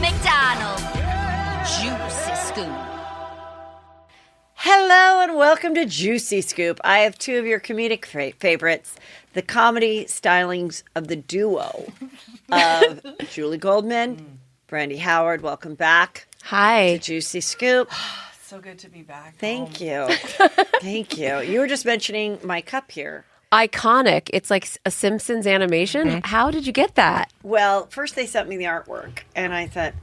McDonald. Juicy Scoop. Hello and welcome to Juicy Scoop. I have two of your comedic favorites, the comedy stylings of the duo of Julie Goldman, Brandy Howard. Welcome back. Hi. To Juicy Scoop. So good to be back. Thank you. Thank you. You were just mentioning my cup here. Iconic. It's like a Simpsons animation. Mm-hmm. How did you get that? Well, first they sent me the artwork, and I thought,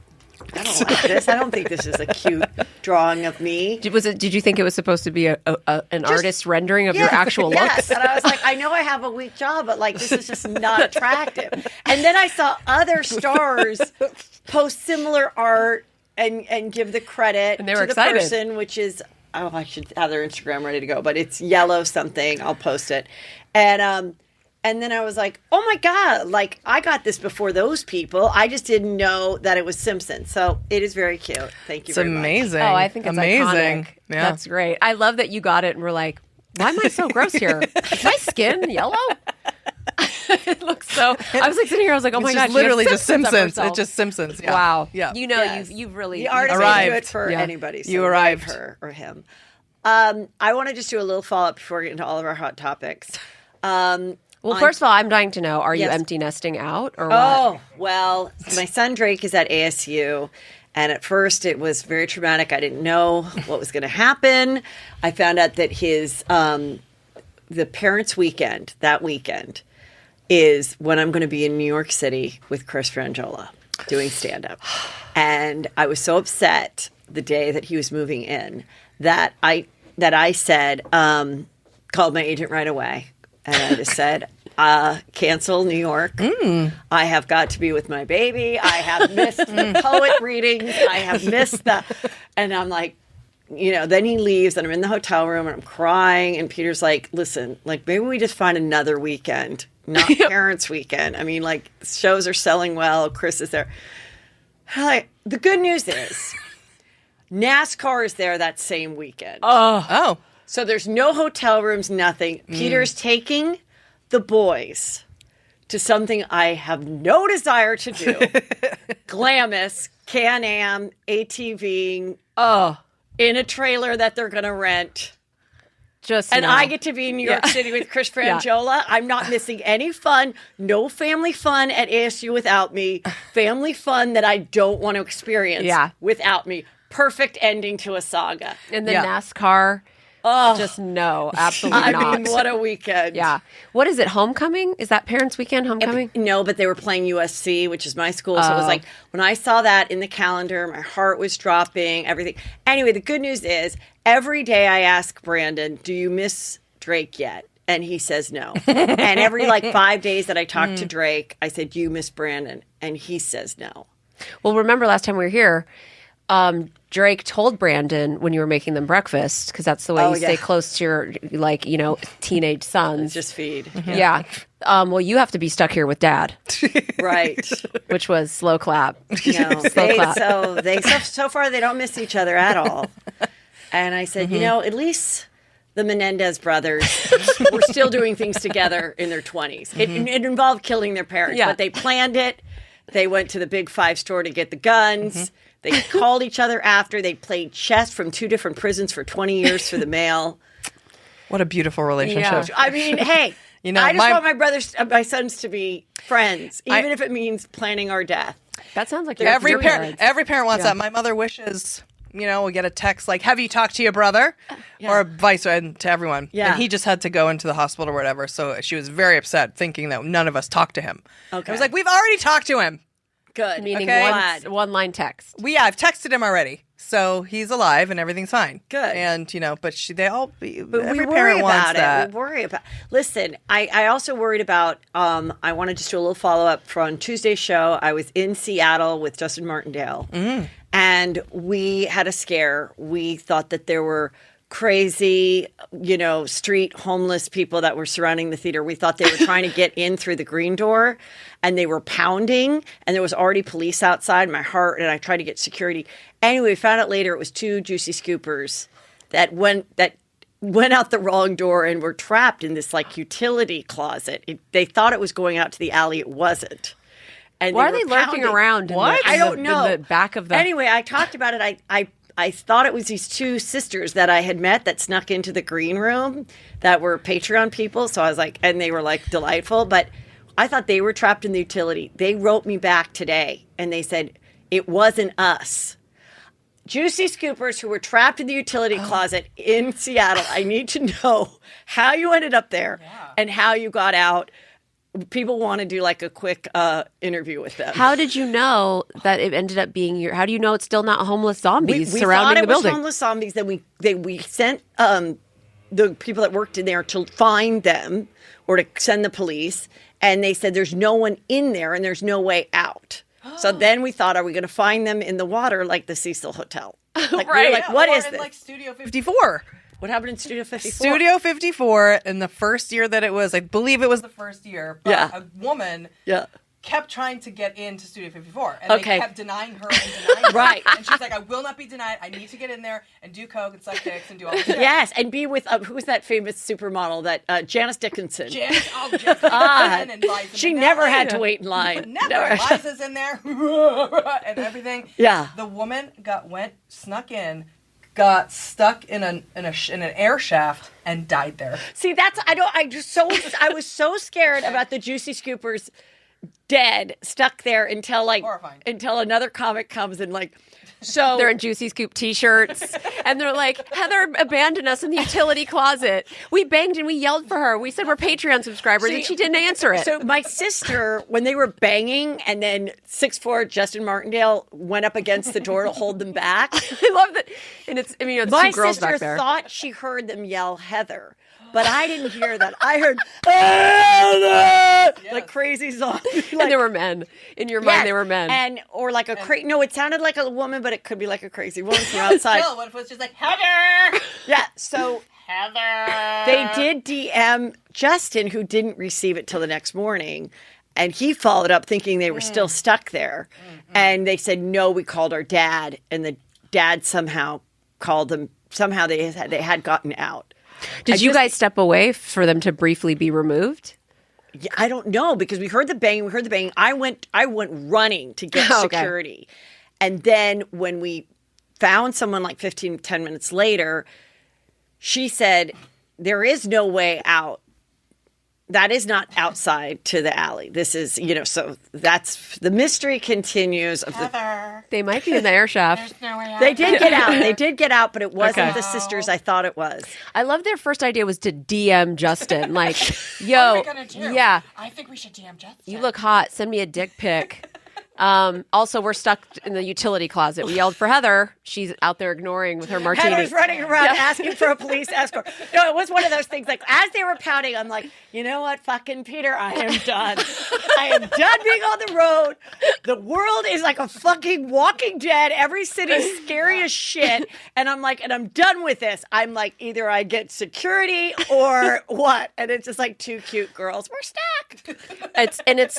I don't like this. I don't think this is a cute drawing of me. Did you think it was supposed to be an artist rendering of your actual looks? Yes. And I was like, I know I have a weak job, but like this is just not attractive. And then I saw other stars post similar art and give the credit and they were to excited. The person, which is, I should have their Instagram ready to go, but it's yellow something. I'll post it. And then I was like, oh my God, like I got this before those people. I just didn't know that it was Simpsons. So it is very cute. Thank you very much. It's amazing. Oh, I think it's amazing. Iconic. Yeah. That's great. I love that you got it and we're like, why am I so gross here? Is my skin yellow? It looks so. I was like sitting here. I was like, oh my It's God, just literally just Simpsons. It's It's just Simpsons. Yeah. Wow. Yeah. You know, Yes. you've really The artist arrived. can do it for Yeah. anybody. So You arrived. write her or him. I want to just do a little follow up before we get into all of our hot topics. Well, first of all, I'm dying to know: are you Yes. empty nesting out or what? Oh, well, my son Drake is at ASU. And at first it was very traumatic. I didn't know what was going to happen. I found out that his, the parents' weekend, that weekend, is when I'm going to be in New York City with Chris Frangiola doing stand-up. And I was so upset the day that he was moving in that I said, called my agent right away. And I just said, cancel New York. I have got to be with my baby. I have missed the poet readings. I have missed and I'm like, then he leaves and I'm in the hotel room and I'm crying. And Peter's like, listen, like maybe we just find another weekend, not parents' weekend. I mean, like shows are selling well. Chris is there. The good news is NASCAR is there that same weekend. Oh. So there's no hotel rooms, nothing. Peter's taking the boys to something I have no desire to do. Glamis, Can-Am, ATVing, in a trailer that they're going to rent. And I get to be in New York City with Chris Frangiola. I'm not missing any fun. No family fun at ASU without me. Family fun that I don't want to experience without me. Perfect ending to a saga. And then NASCAR. Oh, just no, absolutely not. I mean, what a weekend. Yeah. What is it, homecoming? Is that parents' weekend, homecoming? No, but they were playing USC, which is my school. So it was like, when I saw that in the calendar, my heart was dropping, everything. Anyway, the good news is, every day I ask Brandon, do you miss Drake yet? And he says no. And every 5 days that I talk to Drake, I said, do you miss Brandon? And he says no. Well, remember last time we were here, Drake told Brandon when you were making them breakfast, because that's the way you stay close to your, teenage sons. Just feed. Mm-hmm. Yeah. Well, you have to be stuck here with Dad. Right. Which was slow clap. No, Slow clap. So far they don't miss each other at all. And I said, at least the Menendez brothers were still doing things together in their 20s. It involved killing their parents, but they planned it. They went to the Big Five store to get the guns. They called each other after. They played chess from 2 different prisons for 20 years for the mail. What a beautiful relationship. Yeah. I mean, hey, I just want my sons to be friends, even if it means planning our death. That sounds like every parent wants that. My mother wishes, we get a text like, have you talked to your brother? Or vice versa to everyone. Yeah. And he just had to go into the hospital or whatever. So she was very upset thinking that none of us talked to him. Okay. I was like, we've already talked to him. Good. Meaning one line text. I've texted him already. So he's alive and everything's fine. Good. And, but every we parent wants that. We worry about Listen, I also worried about, I want to just do a little follow-up from Tuesday's show. I was in Seattle with Justin Martindale. And we had a scare. We thought that there were crazy, street homeless people that were surrounding the theater. We thought they were trying to get in through the green door, and they were pounding, and there was already police outside. My heart, and I tried to get security. Anyway, we found out later it was 2 Juicy Scoopers that went out the wrong door and were trapped in this utility closet. They thought it was going out to the alley. It wasn't. And why are they lurking around? I don't know. In the back of the. Anyway, I talked about it. I thought it was these two sisters that I had met that snuck into the green room that were Patreon people. So I was like, and they were like delightful, but I thought they were trapped in the utility. They wrote me back today and they said, it wasn't us. Juicy Scoopers who were trapped in the utility closet in Seattle. I need to know how you ended up there and how you got out. People want to do like a quick interview with them. How did you know that it ended up being your? How do you know it's still not homeless zombies we surrounding the building? We thought it was homeless zombies. Then we sent the people that worked in there to find them or to send the police, and they said there's no one in there and there's no way out. So then we thought, are we going to find them in the water like the Cecil Hotel? Like, right. We were like, what is in this? like Studio 54. What happened in Studio 54? Studio 54, in the first year that it was, I believe it was the first year, but a woman kept trying to get into Studio 54. And they kept denying her and denying her. Right. And she's like, I will not be denied. I need to get in there and do coke and suck dicks and do all this shit. Yes, and be with, who's that famous supermodel, that Janice Dickinson. Janice Dickinson and Liza She Minnelli. never had to wait in line. Never. Liza's in there and everything. Yeah. The woman snuck in, got stuck in an air shaft and died there. See, I was so scared about the Juicy Scoopers dead, stuck there until another comic comes and like, so they're in Juicy Scoop t-shirts and they're like, Heather abandoned us in the utility closet. We banged and we yelled for her. We said we're Patreon subscribers and she didn't answer it. So my sister, when they were banging and then 6'4" Justin Martindale went up against the door to hold them back. I love that. And it's my two girls back sister there. thought she heard them yell Heather. But I didn't hear that. I heard Heather! Like crazy zombies. Like, and there were men. In your mind, they were men. Or like no, it sounded like a woman, but it could be like a crazy woman from outside. Still, what if it was just like, Heather! Yeah, so Heather! They did DM Justin, who didn't receive it till the next morning. And he followed up thinking they were still stuck there. Mm-hmm. And they said, no, we called our dad. And the dad somehow called them. Somehow they had gotten out. Did you guys step away for them to briefly be removed? Yeah, I don't know, because we heard the banging. I went running to get security. And then when we found someone like 10 minutes later, she said, there is no way out. That is not outside to the alley. This is, so that's the mystery continues. They might be in the air shaft. There's no way out. They did get out. They did get out, but it wasn't the sisters I thought it was. I love their first idea was to DM Justin. Like, yo, what are we gonna do? Yeah. I think we should DM Justin. You look hot. Send me a dick pic. Also, we're stuck in the utility closet. We yelled for Heather. She's out there ignoring with her martini. Heather's running around asking for a police escort. No, it was one of those things. Like, as they were pouting, I'm like, you know what, fucking Peter, I am done. I am done being on the road. The world is like a fucking Walking Dead. Every city's scary as shit. And I'm like, and I'm done with this. I'm like, either I get security or what? And it's just like two cute girls. We're stuck.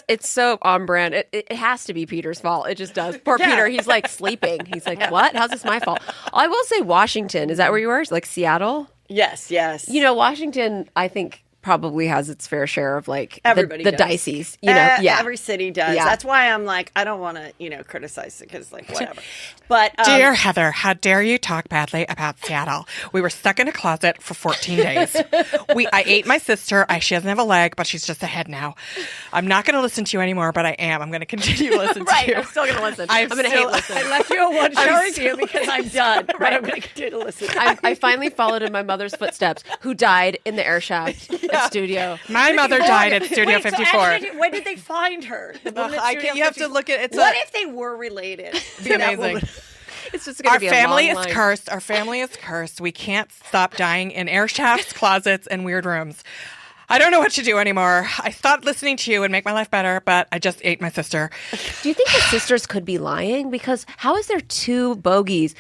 It's so on brand. It has to be Peter's fault. It just does. Poor Peter. He's like sleeping. He's like, what? How's this my fault? I will say Washington. Is that where you were? Like Seattle? Yes. Washington, I think, probably has its fair share of like everybody the does. Diceys. Every city does. Yeah. That's why I'm like, I don't want to, criticize it because like whatever. But dear Heather, how dare you talk badly about Seattle? We were stuck in a closet for 14 days. I ate my sister. She doesn't have a leg, but she's just a head now. I'm not going to listen to you anymore, but I am. I'm going to continue to listen to you. I'm still going to listen. I'm going to hate listen. I left you a one show review because I'm done. But I'm going to continue to listen. I finally followed in my mother's footsteps, who died in the air shaft at Studio. My mother died at Studio 54. So actually, when did they find her? You have to look at it. What if they were related? It'd be amazing. It's just going to be a long line. Cursed. Our family is cursed. We can't stop dying in air shafts, closets, and weird rooms. I don't know what to do anymore. I thought listening to you would make my life better, but I just ate my sister. Do you think the sisters could be lying? Because how is there two bogeys?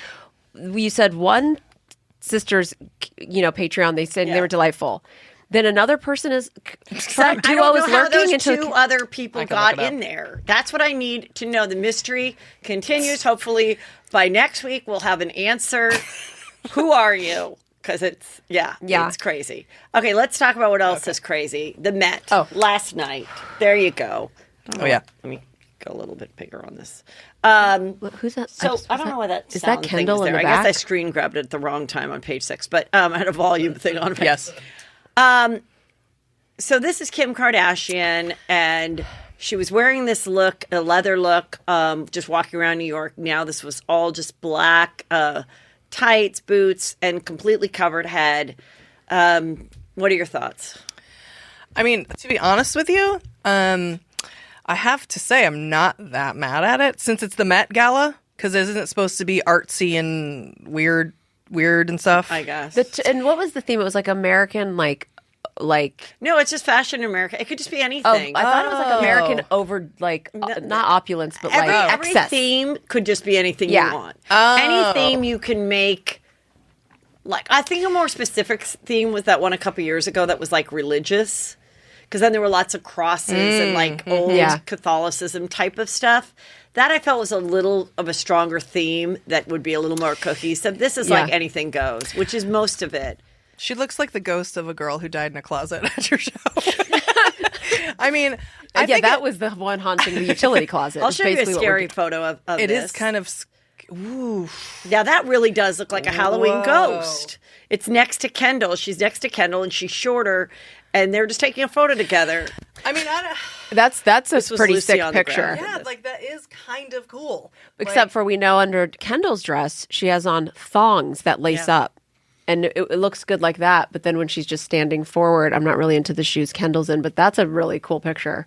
You said one sister's, Patreon, they said they were delightful. Then another person is some duo is lurking until two other people got in there. That's what I need to know. The mystery continues. Hopefully by next week we'll have an answer. Who are you? Because it's crazy. Okay, let's talk about what else is crazy. The Met last night. There you go. Oh yeah. Let me go a little bit bigger on this. Who's that? So I don't know why that is sound that thing Kendall was in there. the I guess back? I screen grabbed it at the wrong time on page 6, but I had a volume thing on. Yes. So this is Kim Kardashian, and she was wearing this look, a leather look, just walking around New York. Now this was all just black, tights, boots, and completely covered head. What are your thoughts? I mean, to be honest with you, I have to say I'm not that mad at it since it's the Met Gala, because isn't it supposed to be artsy and weird and stuff? I guess. And what was the theme? It was like American, like. No, it's just fashion in America. It could just be Oh, anything. I thought it was like American over, like not opulence, but like every excess. theme could just be anything Yeah. you want. Oh. Any theme you can make. Like, I think a more specific theme was that one a couple years ago that was like religious, because then there were lots of crosses and like old Yeah. Catholicism type of stuff. That I felt was a little of a stronger theme that would be a little more cohesive. This is like Yeah. anything goes, which is most of it. She looks like the ghost of a girl who died in a closet at your show. I mean, I think that was the one haunting the utility closet. I'll It's show you a basically what we're scary photo of it this. is kind of. Ooh. Yeah, that really does look like a Halloween Whoa. ghost. It's next to Kendall. She's next to Kendall, and she's shorter, and they're just taking a photo together. I mean, That's a was pretty Lucy sick on the picture. ground. yeah, like that is kind of cool. Except for we know under Kendall's dress, she has on thongs that lace Yeah. up. And it looks good like that. But then when she's just standing forward, I'm not really into the shoes Kendall's in. But that's a really cool picture.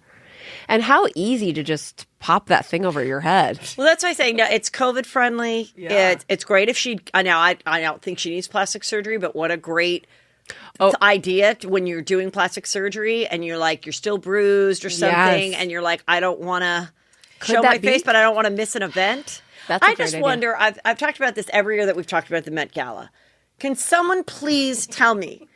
And how easy to just pop that thing over your head. Well, that's why I say no, it's COVID friendly. Yeah. It's great if she. I don't think she needs plastic surgery, but what a great idea when you're doing plastic surgery and you're like you're still bruised or something, Yes. and you're like I don't want to Could show that my be? face, but I don't want to miss an event. That's a I great just idea. wonder. I've talked about this every year that we've talked about the Met Gala. Can someone please tell me?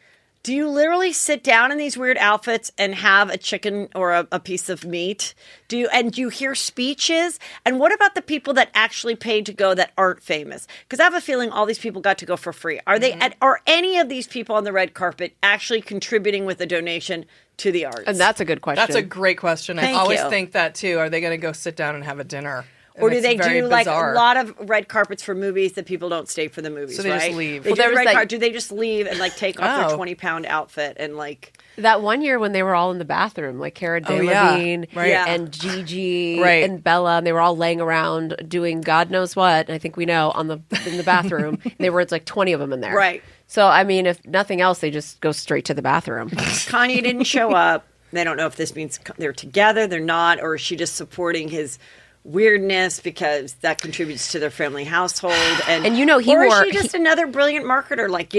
Do you literally sit down in these weird outfits and have a chicken or a piece of meat? Do you hear speeches? And what about the people that actually paid to go that aren't famous? Because I have a feeling all these people got to go for free. Are they? Are any of these people on the red carpet actually contributing with a donation to the arts? And that's a good question. That's a great question. I Thank always you. think that too. Are they going to go sit down and have a dinner? And Or do it's they very do like bizarre. a lot of red carpets for movies that people don't stay for the movies? So they just right? leave. They Well, do, there the was red that- do they just leave and like take off their Oh. 20-pound outfit and like? That one year when they were all in the bathroom, like Cara Oh, yeah. Delevingne Right. Yeah. and Gigi Right. and Bella, and they were all laying around doing God knows what. And I think we know in the bathroom. They were, it's like 20 of them in there. Right. So I mean, if nothing else, they just go straight to the bathroom. Kanye didn't show up. They don't know if this means they're together, they're not, or is she just supporting his weirdness because that contributes to their family household? And you know, he or wore- is she just another brilliant marketer? Like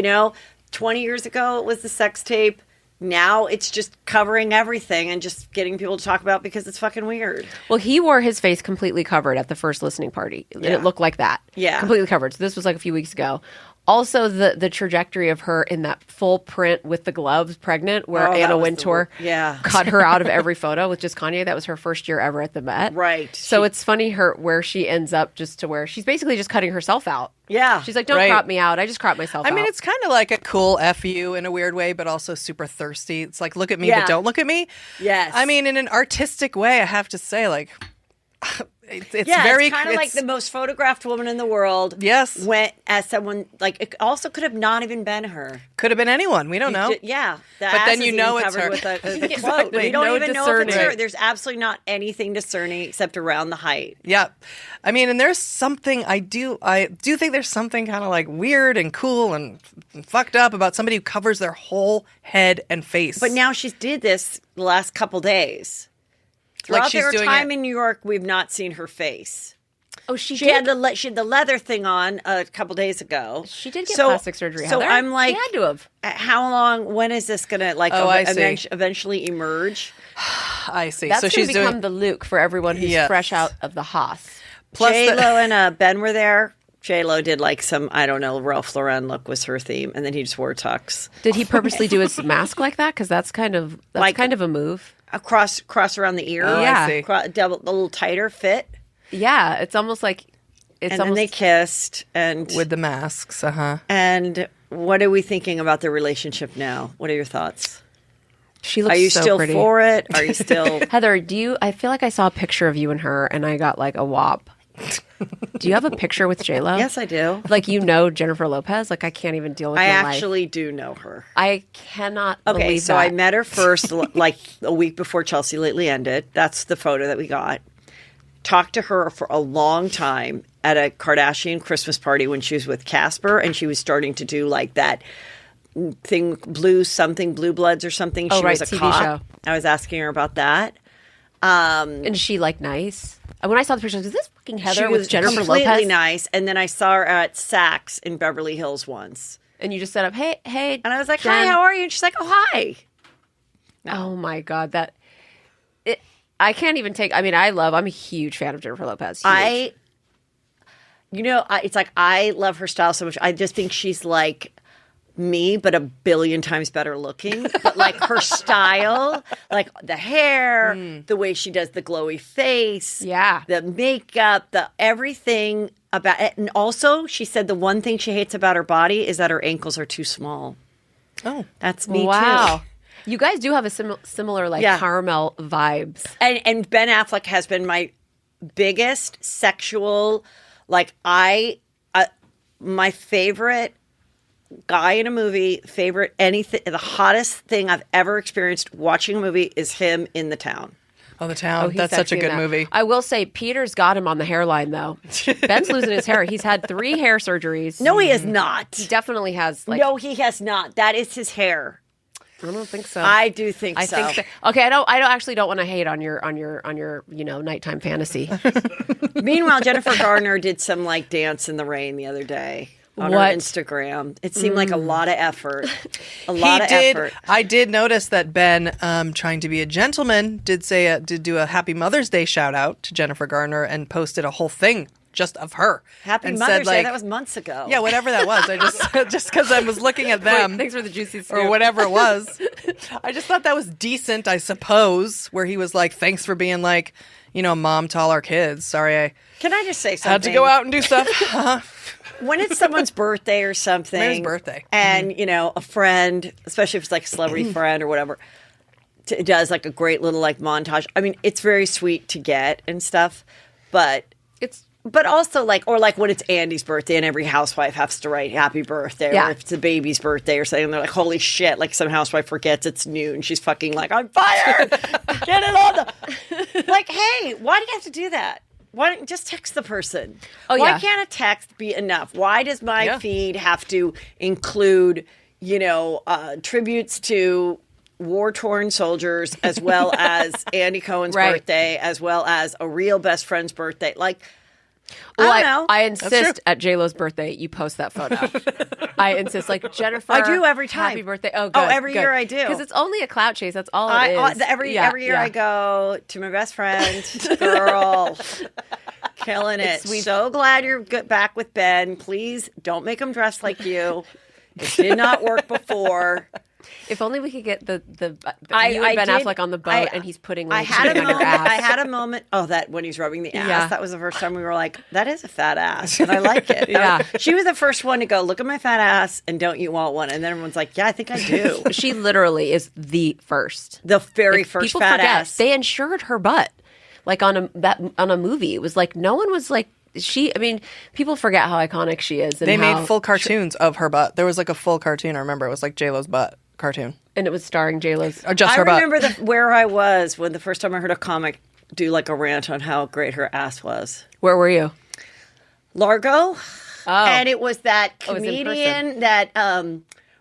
20 years ago it was the sex tape. Now it's just covering everything and just getting people to talk about because it's fucking weird. Well, he wore his face completely covered at the first listening party. And Yeah. it looked like that. Yeah. Completely covered. So this was like a few weeks ago. Also, the trajectory of her in that full print with the gloves, pregnant, where Oh, that Anna was the Wintour wor- yeah. cut her out of every photo with just Kanye. That was her first year ever at the Met. Right. So She- it's funny where she ends up just to where she's basically just cutting herself out. Yeah. She's like, don't Right. crop me out. I just crop myself out. I mean, it's kind of like a cool F you in a weird way, but also super thirsty. It's like, look at me, Yeah. but don't look at me. Yes. I mean, in an artistic way, I have to say, like, it's yeah, very it's kind of like the most photographed woman in the world. Yes. Went as someone like it also could have not even been her. could have been anyone. We don't know. Yeah, the But ass then is you know even it's covered her. with the Exactly. cloak. We don't No even know if it's her. discerning. There's absolutely not anything discerning except around the height. Yeah. I mean, and there's something I do think there's something kind of like weird and cool and fucked up about somebody who covers their whole head and face. But now she's did this the last couple days. Like Throughout she's their doing time it- in New York, we've not seen her face. oh, she She did. had the leather thing on a couple days ago. She did get So- plastic surgery. So Heather. I'm like, she had to have. how long? When is this gonna like Oh, I see. eventually emerge? I see. That's so going she's to become doing the Luke for everyone who's Yes. fresh out of the Haas. plus J the- Lo and Ben were there. J Lo did like some I don't know Ralph Lauren look was her theme, and then he just wore tux. Did he purposely do his mask like that? Because that's kind of a move. Cross around the ear. Oh, I Yeah. see. Double a little tighter fit. Yeah, it's almost like it's And then almost they kissed, and with the masks. and what are we thinking about their relationship now? What are your thoughts? She looks Are you so still pretty. for it? Are you still? Heather, I feel like I saw a picture of you and her, and I got like a wop. Do you have a picture with J-Lo? Yes, I do. Like, Jennifer Lopez? Like, I can't even deal with I your actually life. do know her. I cannot Okay, believe so that. I met her first like a week before Chelsea Lately ended. That's the photo that we got. Talked to her for a long time at a Kardashian Christmas party when she was with Casper, and she was starting to do like that thing, Blue Bloods or something. Oh, She right, was a TV cop. show. I was asking her about that. And is she like nice? And when I saw the picture, I was like, is this fucking Heather She with was Jennifer completely Lopez? nice. And then I saw her at Saks in Beverly Hills once. And you just set up, hey, And I was like, Jen. hi, how are you? And she's like, oh, hi. Oh my God, I can't even take. I mean, I'm a huge fan of Jennifer Lopez. Huge. It's like I love her style so much. I just think she's like me, but a billion times better looking. But like her style, like the hair, the way she does the glowy face, Yeah. the makeup, the everything about it. And also, she said the one thing she hates about her body is that her ankles are too small. Oh, That's me Wow. too. You guys do have a similar like Yeah. caramel vibes. And Ben Affleck has been my biggest sexual, like my favorite guy in a movie, favorite anything, the hottest thing I've ever experienced watching a movie is him in The Town. Oh, The Town. He's That's such a sexy in good that. movie. I will say Peter's got him on the hairline though. Ben's losing his hair. He's had 3 hair surgeries. No, he is not. He definitely has. Like, No, he has not. That is his hair. I don't think so. I do think I so. think so. Okay, I don't actually don't want to hate on your nighttime fantasy. Meanwhile, Jennifer Garner did some like dance in the rain the other day on What? her Instagram. It seemed like a lot of effort. A lot of effort. I did notice that Ben, trying to be a gentleman, did do a Happy Mother's Day shout out to Jennifer Garner and posted a whole thing just of her. Happy and Mother's said, Day. like, That was months ago. Yeah, whatever that was. I just because I was looking at them. Thanks for the juicy scoop. Or whatever it was. I just thought that was decent, I suppose, where he was like, thanks for being like, mom to all our kids. Sorry, I Can I just say something? had to go out and do stuff. When it's someone's birthday or something, Maybe birthday. and a friend, especially if it's like a celebrity friend or whatever, does like a great little like montage. I mean, it's very sweet to get and stuff, but also like, or like when it's Andy's birthday and every housewife has to write happy birthday, Yeah. or if it's a baby's birthday or something, they're like, holy shit, like some housewife forgets it's noon. She's fucking like, I'm fired. Get it on the, like, hey, why do you have to do that? Why don't you just text the person? Oh, Why yeah. can't a text be enough? Why does my Yeah. feed have to include, tributes to war-torn soldiers as well as Andy Cohen's Right. birthday, as well as a real best friend's birthday? Like, Well, I don't know. I true. insist at J-Lo's birthday you post that photo. I insist, like, Jennifer. I do every time. Happy birthday. Oh, Oh, good. every year I do. Because it's only a clout chase. That's all it is. Every year I go to my best friend, girl, killing it. sweet. So glad you're back with Ben. Please don't make him dress like you. It did not work before. If only we could get the I you and Ben did- Affleck on the boat and he's putting I like had something a on your moment. ass. I had a moment. Oh, that when he's rubbing the ass. Yeah. That was the first time we were like, "That is a fat ass," and I like it. Yeah. She was the first one to go, "Look at my fat ass," and don't you want one? And then everyone's like, "Yeah, I think I do." She literally is the first. The very If first people fat forget, ass. they insured her butt, like on a movie. It was like no one was like she. I mean, people forget how iconic she is. And They how- made full cartoons of her butt. There was like a full cartoon. I remember it was like J-Lo's butt cartoon. and it was starring J-Lo's. Or just I her butt. remember where I was when the first time I heard a comic do like a rant on how great her ass was. Where were you? Largo. Oh. And it was that Oh, it was in comedian that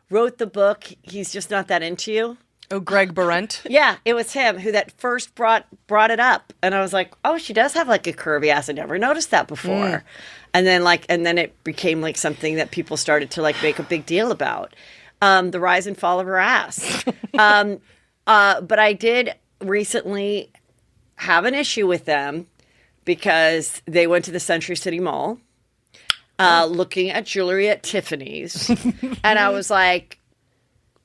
wrote the book, He's Just Not That Into You. Oh, Greg Barrent. Yeah, it was him who that first brought it up. And I was like, oh, she does have like a curvy ass. I never noticed that before. And then it became like something that people started to like make a big deal about. The rise and fall of her ass. But I did recently have an issue with them because they went to the Century City Mall looking at jewelry at Tiffany's. And I was like,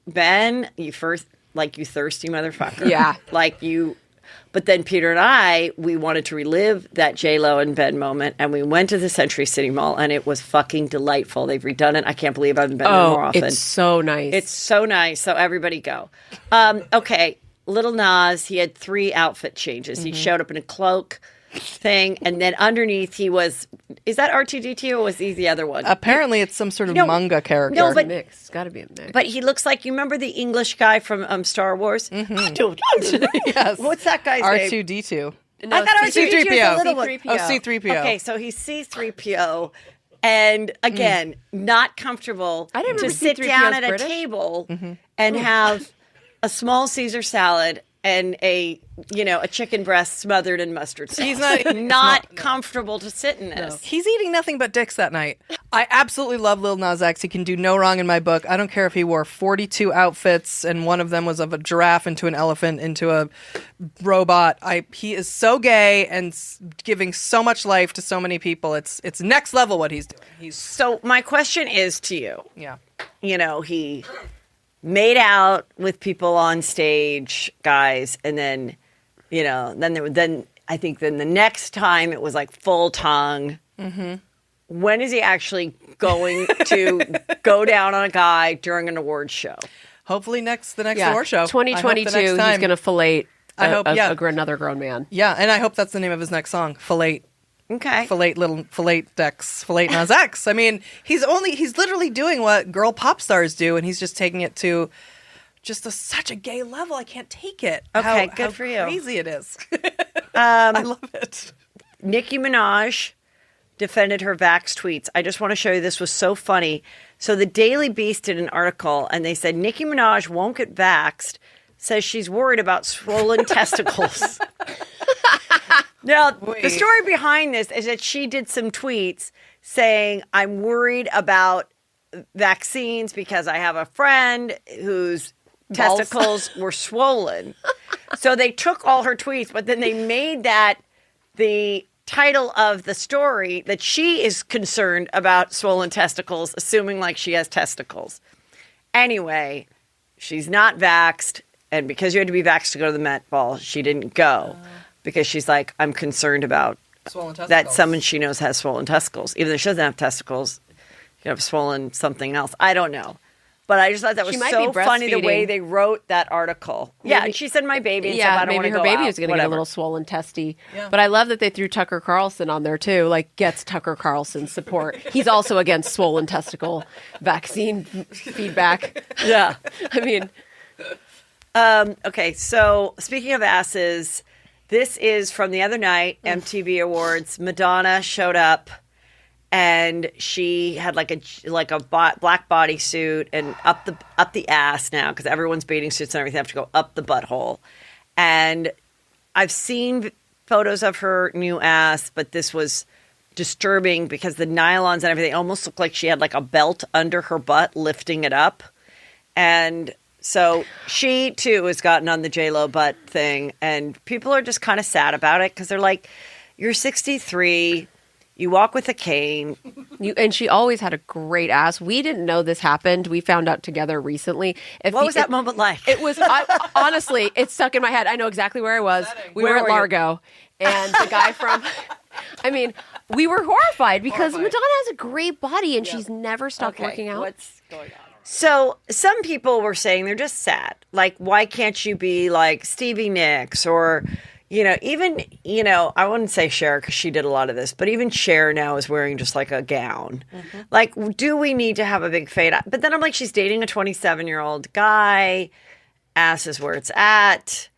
Ben, you thirsty motherfucker. Yeah. Like you, But then Peter and we wanted to relive that J-Lo and Ben moment, and we went to the Century City Mall, and it was fucking delightful. They've redone it. I can't believe I haven't been there more often. It's so nice. It's so nice. So everybody go. Okay, Little Nas, he had 3 outfit changes. He showed up in a cloak thing, and then underneath he was, is that R2-D2 or was he the other one? Apparently it's some sort of manga character. No, but mix. It's got to be a mix. But he looks like, you remember the English guy from Star Wars? Yes. What's that guy's name? R2-D2. No, I thought R2-D2 was the little one. C-3PO. Oh, C-3PO. Okay, so he's C-3PO, and again, not comfortable I didn't to remember sit C-3PO down is at a British. table and have a small Caesar salad and a chicken breast smothered in mustard sauce. He's not comfortable to sit in this. He's eating nothing but dicks that night. I absolutely love Lil Nas X. He can do no wrong in my book. I don't care if he wore 42 outfits and one of them was of a giraffe into an elephant into a robot. He is so gay and giving so much life to so many people. It's next level what he's doing. So my question is to you. Yeah. He made out with people on stage, guys, and then, then I think then the next time it was like full tongue. Mm-hmm. When is he actually going to go down on a guy during an awards show? Hopefully the next award show. 2022, he's going to fillet another grown man. Yeah, and I hope that's the name of his next song, Fillet. Okay. Fillet Nas X. I mean, he's literally doing what girl pop stars do, and he's just taking it to just such a gay level. I can't take it. Okay, how good for you. Crazy it is. I love it. Nicki Minaj defended her vax tweets. I just want to show you, this was so funny. So the Daily Beast did an article, and they said Nicki Minaj won't get vaxxed, says she's worried about swollen testicles. Now, the story behind this is that she did some tweets saying, I'm worried about vaccines because I have a friend whose testicles were swollen. So they took all her tweets, but then they made that the title of the story, that she is concerned about swollen testicles, assuming like she has testicles. Anyway, she's not vaxxed, and because you had to be vaxxed to go to the Met Ball, she didn't go. Because she's like, I'm concerned about that someone she knows has swollen testicles. Even though she doesn't have testicles, you have swollen something else. I don't know. But I just thought that was so funny the way they wrote that article. Maybe, and she said my baby. And I don't maybe her baby was going to get a little swollen testy. Yeah. But I love that they threw Tucker Carlson on there too. Like, gets Tucker Carlson support. He's also against swollen testicle vaccine feedback. Yeah. I mean. Okay, so speaking of asses... This is from the other night, MTV Awards. Madonna showed up, and she had like a black bodysuit and up the ass now, because everyone's bathing suits and everything have to go up the butthole. And I've seen photos of her new ass, but this was disturbing because the nylons and everything almost looked like she had like a belt under her butt lifting it up. And so she, too, has gotten on the J-Lo butt thing, and people are just kind of sad about it because they're like, you're 63, you walk with a cane. And she always had a great ass. We didn't know this happened. We found out together recently. What was that moment like? It was, honestly, it stuck in my head. I know exactly where I was. We were at Largo, and the guy from... I mean, we were horrified because Madonna has a great body, and she's never stopped working out. What's going on? So some people were saying they're just sad. Like, why can't you be like Stevie Nicks or, even, I wouldn't say Cher because she did a lot of this, but even Cher now is wearing just like a gown. Mm-hmm. Like, do we need to have a big fade? But then I'm like, she's dating a 27-year-old guy. Ass is where it's at.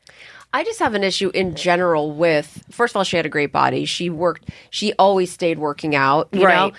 I just have an issue in general with, first of all, she had a great body. She always stayed working out, you know?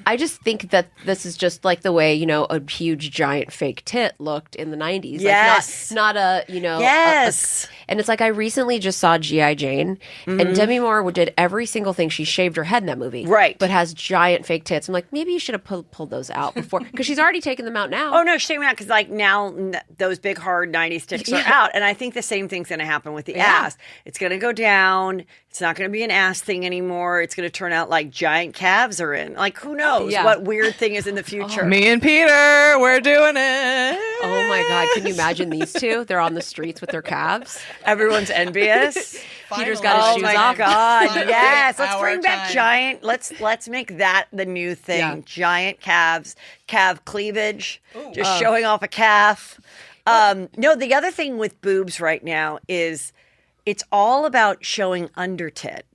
I just think that this is just like the way, a huge giant fake tit looked in the 90s. Yes. Like not a, Yes. And it's like I recently just saw G.I. Jane, and Demi Moore did every single thing. She shaved her head in that movie. Right. But has giant fake tits. I'm like, maybe you should have pulled those out before. Because she's already taken them out now. Oh, no, she's taking them out because like now those big hard 90s sticks are out. And I think the same thing's going to happen with the ass. It's going to go down. It's not going to be an ass thing anymore. It's going to turn out like giant calves are in. Like, who knows Yeah. what weird thing is in the future? Me and Peter, we're doing it. Oh my God. Can you imagine these two? They're on the streets with their calves. Everyone's envious. Peter's got his Oh shoes my off. God! Finally, Yes, let's our bring back time. giant. Let's make that the new thing. Yeah. Giant calves, calf cleavage, just showing off a calf. No, the other thing with boobs right now is it's all about showing under tit.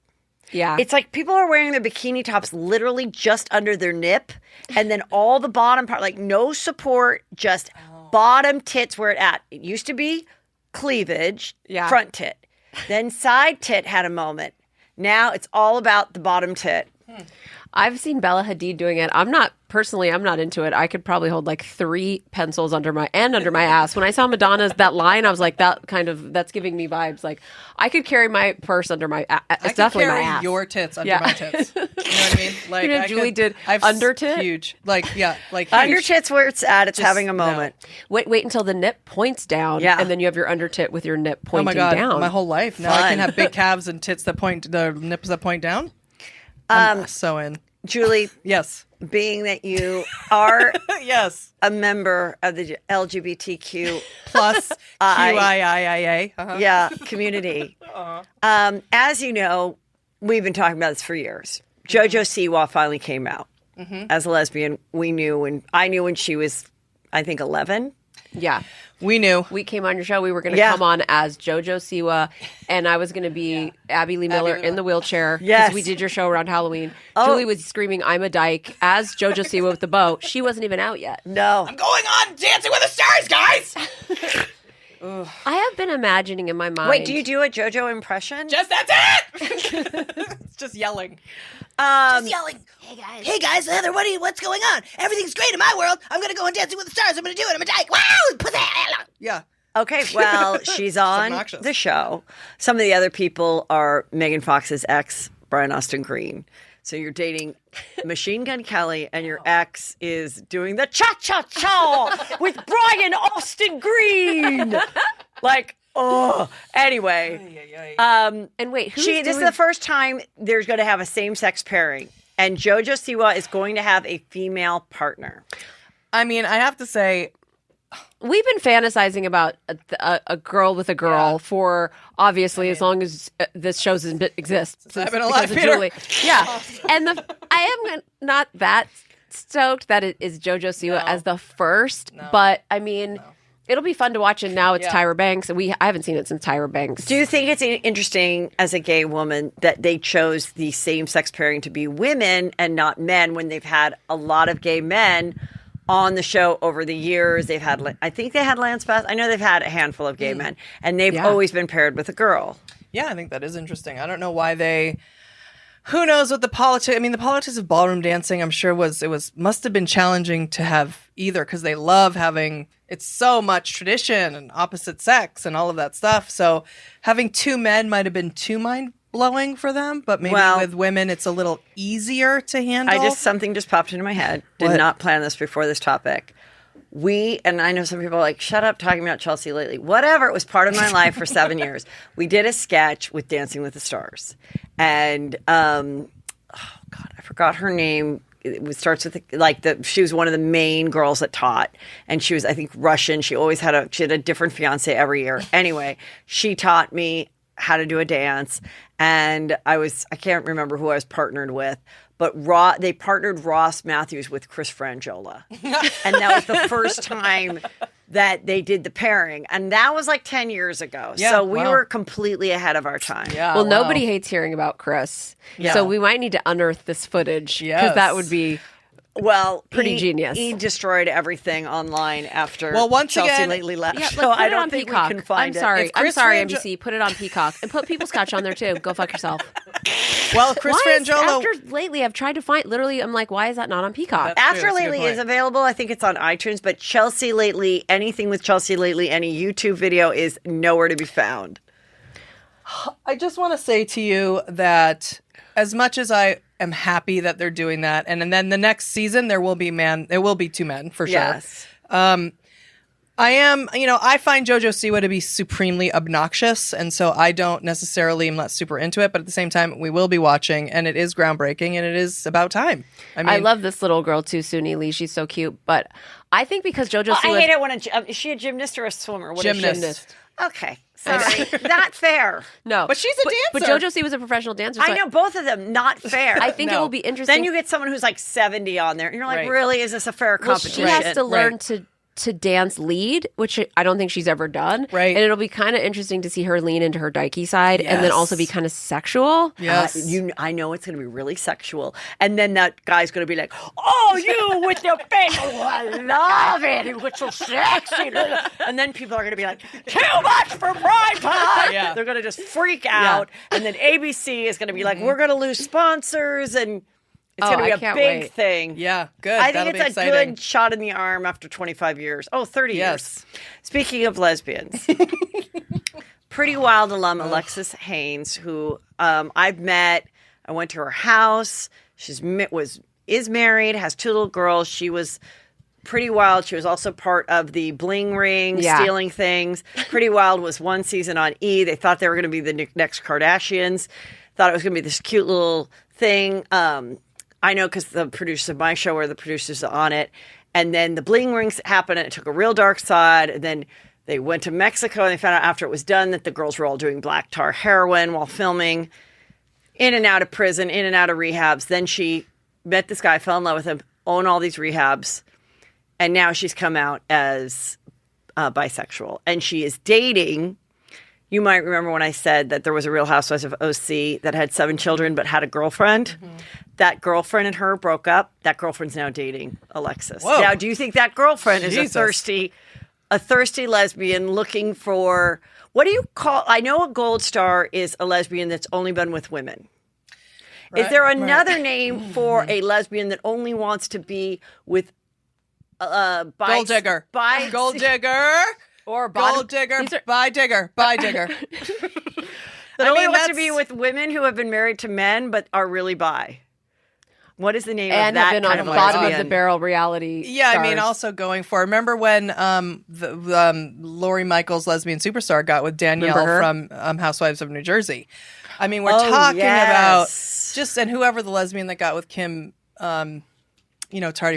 Yeah. It's like people are wearing their bikini tops literally just under their nip, and then all the bottom part, like no support, just bottom tits where it at. It used to be cleavage, front tit. Then side tit had a moment. Now it's all about the bottom tit. I've seen Bella Hadid doing it. I'm not into it. I could probably hold like 3 pencils under my ass. When I saw Madonna's that line, I was like, that's giving me vibes. Like I could carry my purse under my ass. It's definitely my ass. Your tits under my tits. You know what I mean? Like You know, Julie did under tit? Huge. Like huge. Under tit's where it's at. It's having a moment. Wait until the nip points down, and then you have your under tit with your nip Oh pointing my God, down. my whole life. Now I can have big calves and tits that point, the nips that point down. I'm so in. Julie, Yes. being that you are Yes. a member of the LGBTQ Plus QIIIA. community, as you know, we've been talking about this for years. Jojo Siwa finally came out as a lesbian. I knew when she was, I think, 11. Yeah. We knew. We came on your show. We were going to come on as Jojo Siwa, and I was going to be Abby Lee Miller in the wheelchair. Yes. We did your show around Halloween. Julie was screaming, "I'm a dyke," as Jojo Siwa with the bow. She wasn't even out yet. No. I'm going on Dancing with the Stars, guys. I have been imagining in my mind. Wait, do you do a JoJo impression? Just that's it. It's just yelling. Just yelling. Hey guys, Heather, what's going on? Everything's great in my world. I'm gonna go on Dancing with the Stars. I'm gonna do it. I'm a dyke. Wow! Pussy! Yeah. Okay, well, she's on obnoxious. the show. Some of the other people are Megan Fox's ex, Brian Austin Green. So you're dating Machine Gun Kelly, and your ex is doing the cha-cha-cha with Brian Austin Green. Like, oh. Anyway. And wait, who's This is the first time there's going to have a same-sex pairing. And Jojo Siwa is going to have a female partner. I mean, I have to say, We've been fantasizing about a girl with a girl for obviously as long as this show exists. I've been alive, because of Peter. Julie. Yeah, and I am not that stoked that it is Jojo Siwa as the first, but I mean, it'll be fun to watch. And now it's Tyra Banks, and I haven't seen it since Tyra Banks. Do you think it's interesting as a gay woman that they chose the same-sex pairing to be women and not men when they've had a lot of gay men on the show over the years? They've had, I think they had Lance Bass. I know they've had a handful of gay men, and they've always been paired with a girl. yeah, I think that is interesting. I don't know why they. Who knows what the politics? I mean, the politics of ballroom dancing, I'm sure must have been challenging to have either, because they love having. It's so much tradition and opposite sex and all of that stuff. So having 2 men might have been too mind-blowing for them, but maybe with women it's a little easier to handle. Something just popped into my head. Did not plan this before this topic. And I know some people are like, shut up talking about Chelsea lately. Whatever, it was part of my life for 7 years. We did a sketch with Dancing with the Stars. And, oh God, I forgot her name. Starts with she was one of the main girls that taught, and she was, I think, Russian. She always had a different fiance every year. Anyway, she taught me how to do a dance, and I can't remember who I was partnered with, but they partnered Ross Matthews with Chris Frangiola, and that was the first time that they did the pairing, and that was like 10 years ago. Yeah, so we wow. were completely ahead of our time. Yeah, Well, wow. nobody hates hearing about Chris, so we might need to unearth this footage because that would be. Well, pretty genius. He destroyed everything online after once Chelsea again- lately left. Yeah, so put I it don't on think Peacock. we can find I'm sorry. it. I'm Chris sorry, Frangio- NBC. Put it on Peacock and put People's Couch on there too. Go fuck yourself. Well, Chris Why is, Frangiola. after lately, I've tried to find. Literally, I'm like, why is that not on Peacock? After That's a good Lately point. is available. I think it's on iTunes, but Chelsea Lately, anything with Chelsea Lately, any YouTube video is nowhere to be found. I just want to say to you that as much as I am happy that they're doing that, and then the next season there will be 2 men for sure. Yes. I am, I find Jojo Siwa to be supremely obnoxious, and so I don't necessarily am not super into it, but at the same time, we will be watching, and it is groundbreaking, and it is about time. I love this little girl too, Suni Lee. She's so cute, but I think because Jojo Siwa... I hate it when is she a gymnast or a swimmer? What Gymnast. Okay. Sorry. Not fair. No. But she's a But dancer. Jojo Siwa was a professional dancer. I know both of them. Not fair. I think it will be interesting. Then you get someone who's like 70 on there, and you're like, Right. really? Is this a fair Well, competition? she has to learn Right. to dance lead, which I don't think she's ever done. Right. And it'll be kind of interesting to see her lean into her Daiki side and then also be kind of sexual. Yes. I know it's going to be really sexual. And then that guy's going to be like, oh, you with your face. Oh, I love it. It was so sexy. And then people are going to be like, too much for prime time. Yeah. They're going to just freak out. And then ABC is going to be like, we're going to lose sponsors. And it's going to be a big thing. Yeah, good. I think That'll it's be a exciting. good shot in the arm after 25 years. Oh, 30 Yes. years. Speaking of lesbians, Pretty Wild alum Alexis Haynes, who I've met. I went to her house. Is married, has 2 little girls. She was Pretty Wild. She was also part of the Bling Ring, stealing things. Pretty Wild was one season on E! They thought they were going to be the next Kardashians. Thought it was going to be this cute little thing. I know because the producers of my show were the producers on it. And then the Bling Rings happened and it took a real dark side. And then they went to Mexico and they found out after it was done that the girls were all doing black tar heroin while filming, in and out of prison, in and out of rehabs. Then she met this guy, fell in love with him, owned all these rehabs. And now she's come out as bisexual. And she is dating... You might remember when I said that there was a Real Housewives of OC that had 7 children but had a girlfriend. Mm-hmm. That girlfriend and her broke up. That girlfriend's now dating Alexis. Whoa. Now, do you think that girlfriend is Jesus. a thirsty lesbian looking for, what do you call, I know a gold star is a lesbian that's only been with women. Is there another name for a lesbian that only wants to be with Gold digger. Gold digger. Or Gold digger, buy digger. That only wants to be with women who have been married to men but are really bi. What is the name and of that have been on kind the of bottom lesbian? of the barrel reality. Yeah, stars. I mean, also going for. Remember when the Lori Michaels lesbian superstar got with Danielle from Housewives of New Jersey? I mean, we're talking about and whoever the lesbian that got with Kim. Tardy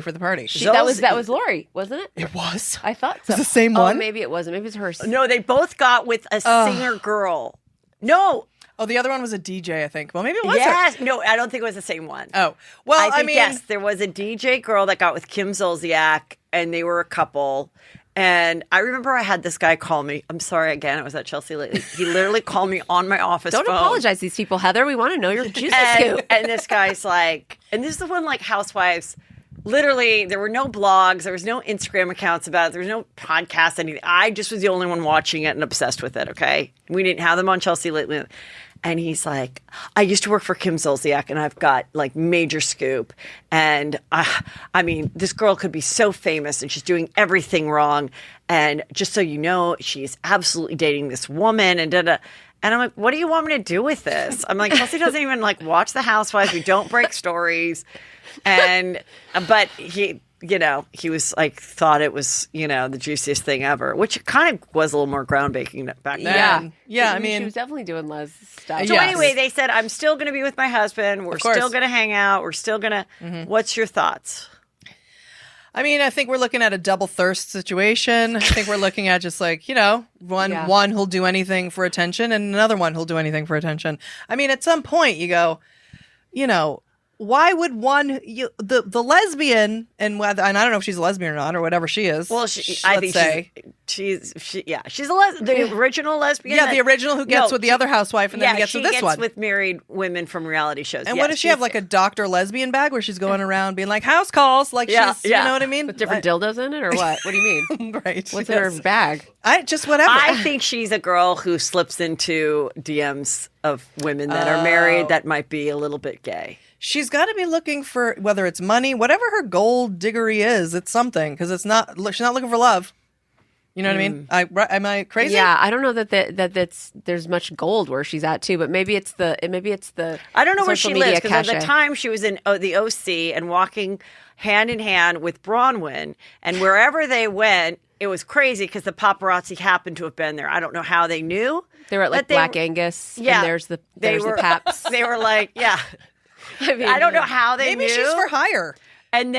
for the party. That was Lori, wasn't it? It was. I thought so. It's the same Oh, one. maybe it wasn't. Maybe it's her. No, they both got with a singer girl. No. Oh, the other one was a DJ, I think. Well, maybe it was. Yes. No, I don't think it was the same one. Oh, well, I think, mean, yes, there was a DJ girl that got with Kim Zolciak, and they were a couple. And I remember I had this guy call me. I'm sorry again. I was at Chelsea lately. He literally called me on my office Don't phone. apologize to these people, Heather. We want to know your juicy scoop. And this guy's like, and this is the one like Housewives. Literally, there were no blogs. There was no Instagram accounts about it. There was no podcast, anything. I just was the only one watching it and obsessed with it, okay? We didn't have them on Chelsea lately. And he's like, I used to work for Kim Zolciak, and I've got, like, major scoop. And, I mean, this girl could be so famous, and she's doing everything wrong. And just so you know, she's absolutely dating this woman, and da-da. And I'm like, what do you want me to do with this? I'm like, Chelsea doesn't even, like, watch The Housewives. We don't break stories. But he was like, thought it was, the juiciest thing ever, which kind of was a little more groundbreaking back then. Yeah. I She mean, was definitely doing Les stuff. So anyway, they said, I'm still going to be with my husband. We're still going to hang out. We're still going to, What's your thoughts? I mean, I think we're looking at a double thirst situation. I think we're looking at just like, one who'll do anything for attention and another one who'll do anything for attention. I mean, at some point you go, why would the lesbian and I don't know if she's a lesbian or not or whatever she is. Well, she's the original lesbian. Yeah, the original who gets with the other housewife and then gets with this one. With married women from reality shows. And what does she have, like a Dr. Lesbian bag where she's going around being like house calls, like she's, you know what I mean? With different dildos in it or what? What do you mean? Right. What's in her bag? Whatever. I think she's a girl who slips into DMs of women that are married that might be a little bit gay. She's got to be looking for, whether it's money, whatever her gold diggery is, it's something, because she's not looking for love. You know what I mean? Am I crazy? Yeah, I don't know that's there's much gold where she's at too, but maybe it's the I don't know where social she media lives because at the cachet. time she was in the OC and walking hand in hand with Bronwyn, and wherever they went, it was crazy because the paparazzi happened to have been there. I don't know how they knew. They were at like Black Angus. Yeah. And there's the Paps. They were like, yeah. I mean, I don't know how they Maybe knew. she's for hire. And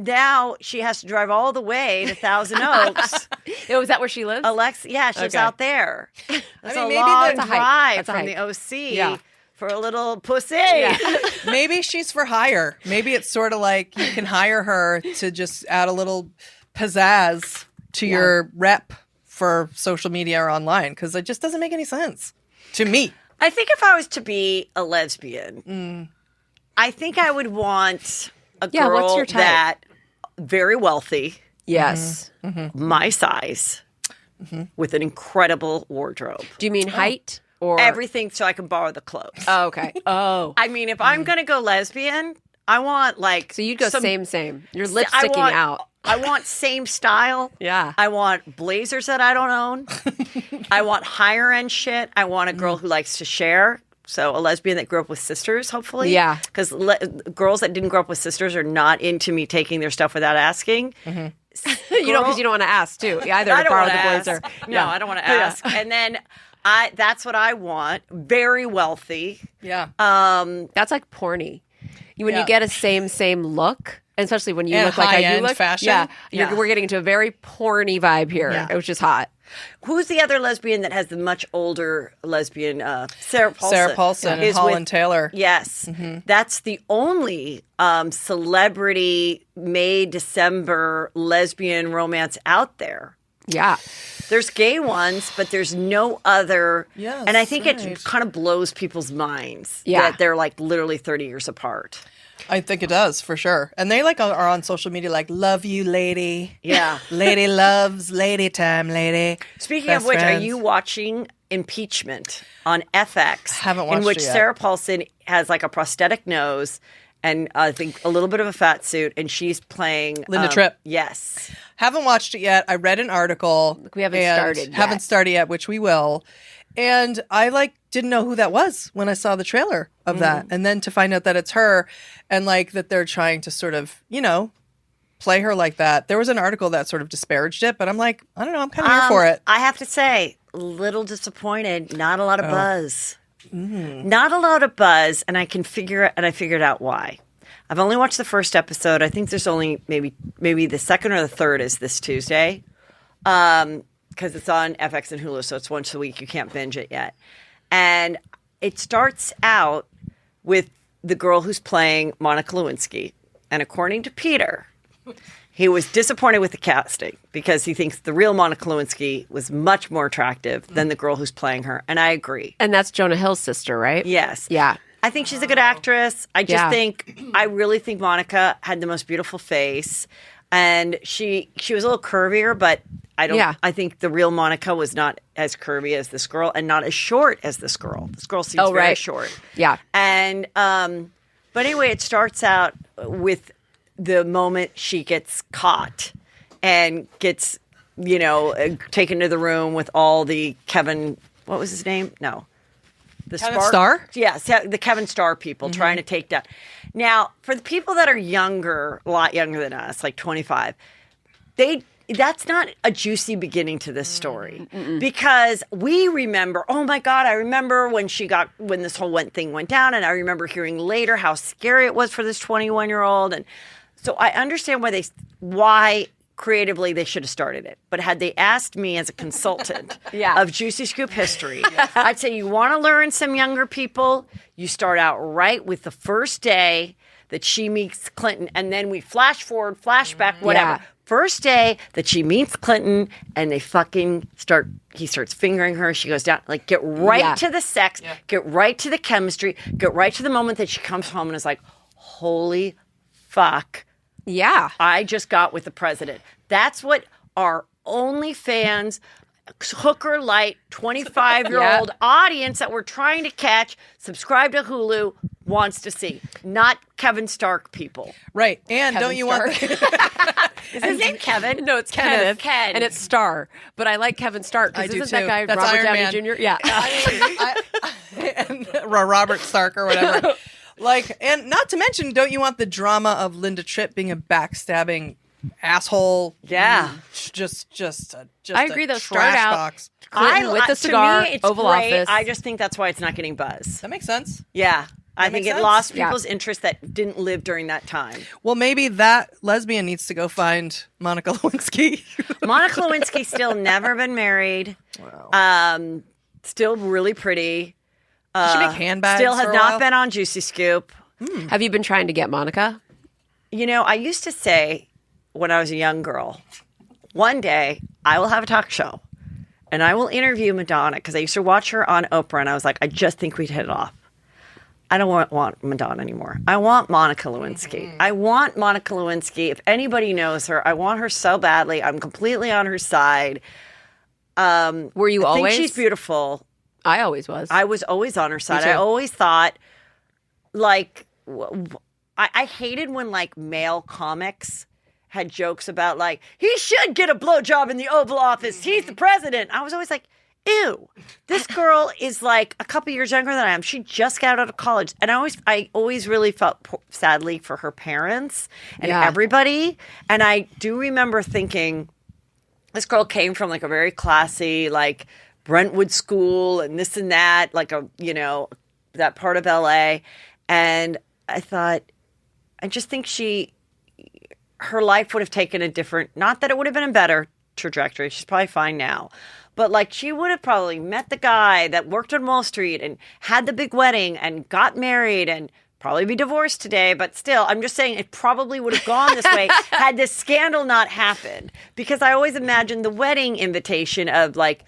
now she has to drive all the way to Thousand Oaks. Oh, is that where she lives? Yeah, she's out there. It's a maybe long that's a drive That's a from hike. the OC Yeah. for a little pussy. Yeah. Maybe she's for hire. Maybe it's sort of like you can hire her to just add a little pizzazz to your rep for social media or online because it just doesn't make any sense to me. I think if I was to be a lesbian, I think I would want a Yeah, girl what's your type? that very wealthy, Yes. my size, with an incredible wardrobe. Do you mean height or Everything so I can borrow the clothes. Oh, okay. Oh. I mean, if I'm going to go lesbian, I want like So you'd go some- same. Your lips I sticking want- out. I want same style. Yeah. I want blazers that I don't own. I want higher end shit. I want a girl who likes to share. So a lesbian that grew up with sisters, hopefully. Yeah. Because girls that didn't grow up with sisters are not into me taking their stuff without asking. You don't because you don't want to ask too. Either I to don't borrow want the to blazer. ask. No, I don't want to ask. And then that's what I want. Very wealthy. Yeah. That's like porny. When Yeah. you get a same look, and especially when you And look like how you high-end look, fashion. yeah, Yeah. we're getting into a very porny vibe here, which is hot. Who's the other lesbian that has the much older lesbian? Sarah Paulson. Sarah Paulson is and Holland with- Taylor. Yes. That's the only celebrity May, December lesbian romance out there. Yeah, There's gay ones, but there's no other. Yes, and I think right. it kind of blows people's minds Yeah. that they're like literally 30 years apart. I think it does for sure. And they like are on social media like, love you, lady. Yeah. Lady loves lady time, lady. Speaking Best of which, friends. are you watching Impeachment on FX? Haven't in watched which it yet. Sarah Paulson has like a prosthetic nose and I think a little bit of a fat suit, and she's playing Linda Tripp. Yes. Haven't watched it yet. I read an article. We haven't and started yet. Haven't started yet, which we will. And I like didn't know who that was when I saw the trailer of that. And then to find out that it's her and like that they're trying to sort of, play her like that. There was an article that sort of disparaged it, but I'm like, I don't know, I'm kind of here for it. I have to say, a little disappointed. Not a lot of buzz. Not a lot of buzz, and I figured out why. I've only watched the first episode. I think there's only maybe the second or the third is this Tuesday, because it's on FX and Hulu, so it's once a week. You can't binge it yet, and it starts out with the girl who's playing Monica Lewinsky, and according to Peter, he was disappointed with the casting because he thinks the real Monica Lewinsky was much more attractive than the girl who's playing her. And I agree. and that's Jonah Hill's sister, right? Yes. Yeah. I think she's a good actress. I really think Monica had the most beautiful face. And she was a little curvier, but I think the real Monica was not as curvy as this girl and not as short as this girl. This girl seems very right. short. Yeah. And but anyway, it starts out with the moment she gets caught and gets, taken to the room with all the Kevin, what was his name? No. The Kevin Starr? Yes, the Kevin Starr people trying to take down. Now, for the people that are younger, a lot younger than us, like 25, that's not a juicy beginning to this story because we remember, oh my God, I remember when this whole thing went down, and I remember hearing later how scary it was for this 21-year-old. And so I understand why creatively they should have started it. But had they asked me as a consultant of Juicy Scoop history, I'd say you want to learn some younger people, you start out right with the first day that she meets Clinton, and then we flash forward, flashback, whatever. Yeah. First day that she meets Clinton and he starts fingering her. She goes down, like get right to the sex, get right to the chemistry, get right to the moment that she comes home and is like, holy fuck. Yeah. I just got with the president. That's what our OnlyFans hooker light 25-year-old audience that we're trying to catch, subscribe to Hulu, wants to see. Not Kevin Stark people. Right. And Kevin don't you want Is his name Kevin? No, it's Kenneth. Ken. And it's Starr. But I like Kevin Stark I because do isn't that too. guy That's Robert Iron Downey Man. Jr.? Yeah. and Robert Stark or whatever. And not to mention, don't you want the drama of Linda Tripp being a backstabbing asshole. Yeah. Just I agree, a though. Start trash out box. Clinton with the cigar, to me, it's Oval great. Office. I just think that's why it's not getting buzz. That makes sense. Yeah. I That think makes it sense. lost Yeah. people's interest that didn't live during that time. Well, maybe that lesbian needs to go find Monica Lewinsky. Monica Lewinsky still never been married. Wow. Still really pretty. She make handbags. Still has for a not while? been on Juicy Scoop. Have you been trying to get Monica? You know, I used to say when I was a young girl, one day I will have a talk show and I will interview Madonna because I used to watch her on Oprah and I was like, I just think we'd hit it off. I don't want Madonna anymore. I want Monica Lewinsky. I want Monica Lewinsky. If anybody knows her, I want her so badly. I'm completely on her side. Were you I always? think she's beautiful. I always was. I was always on her side. too. I always thought, like, I hated when, like, male comics had jokes about, like, he should get a blowjob in the Oval Office. He's the president. I was always like, ew, this girl is, like, a couple years younger than I am. She just got out of college. And I always really felt sadly for her parents and Yeah. everybody. And I do remember thinking, this girl came from, like, a very classy, like, Brentwood school and this and that, like that part of LA. And I thought, I just think her life would have taken a different, not that it would have been a better trajectory. She's probably fine now. But like she would have probably met the guy that worked on Wall Street and had the big wedding and got married and probably be divorced today. But still, I'm just saying it probably would have gone this way had this scandal not happened. Because I always imagined the wedding invitation of like,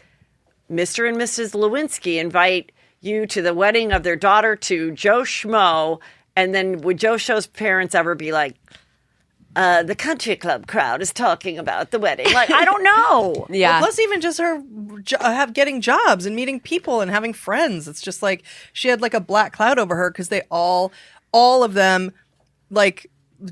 Mr. and Mrs. Lewinsky invite you to the wedding of their daughter to Joe Schmo. And then would Joe Schmo's parents ever be like, the country club crowd is talking about the wedding? Like, I don't know. yeah. Well, plus, even just her getting jobs and meeting people and having friends. It's just like she had like a black cloud over her because they all of them, like,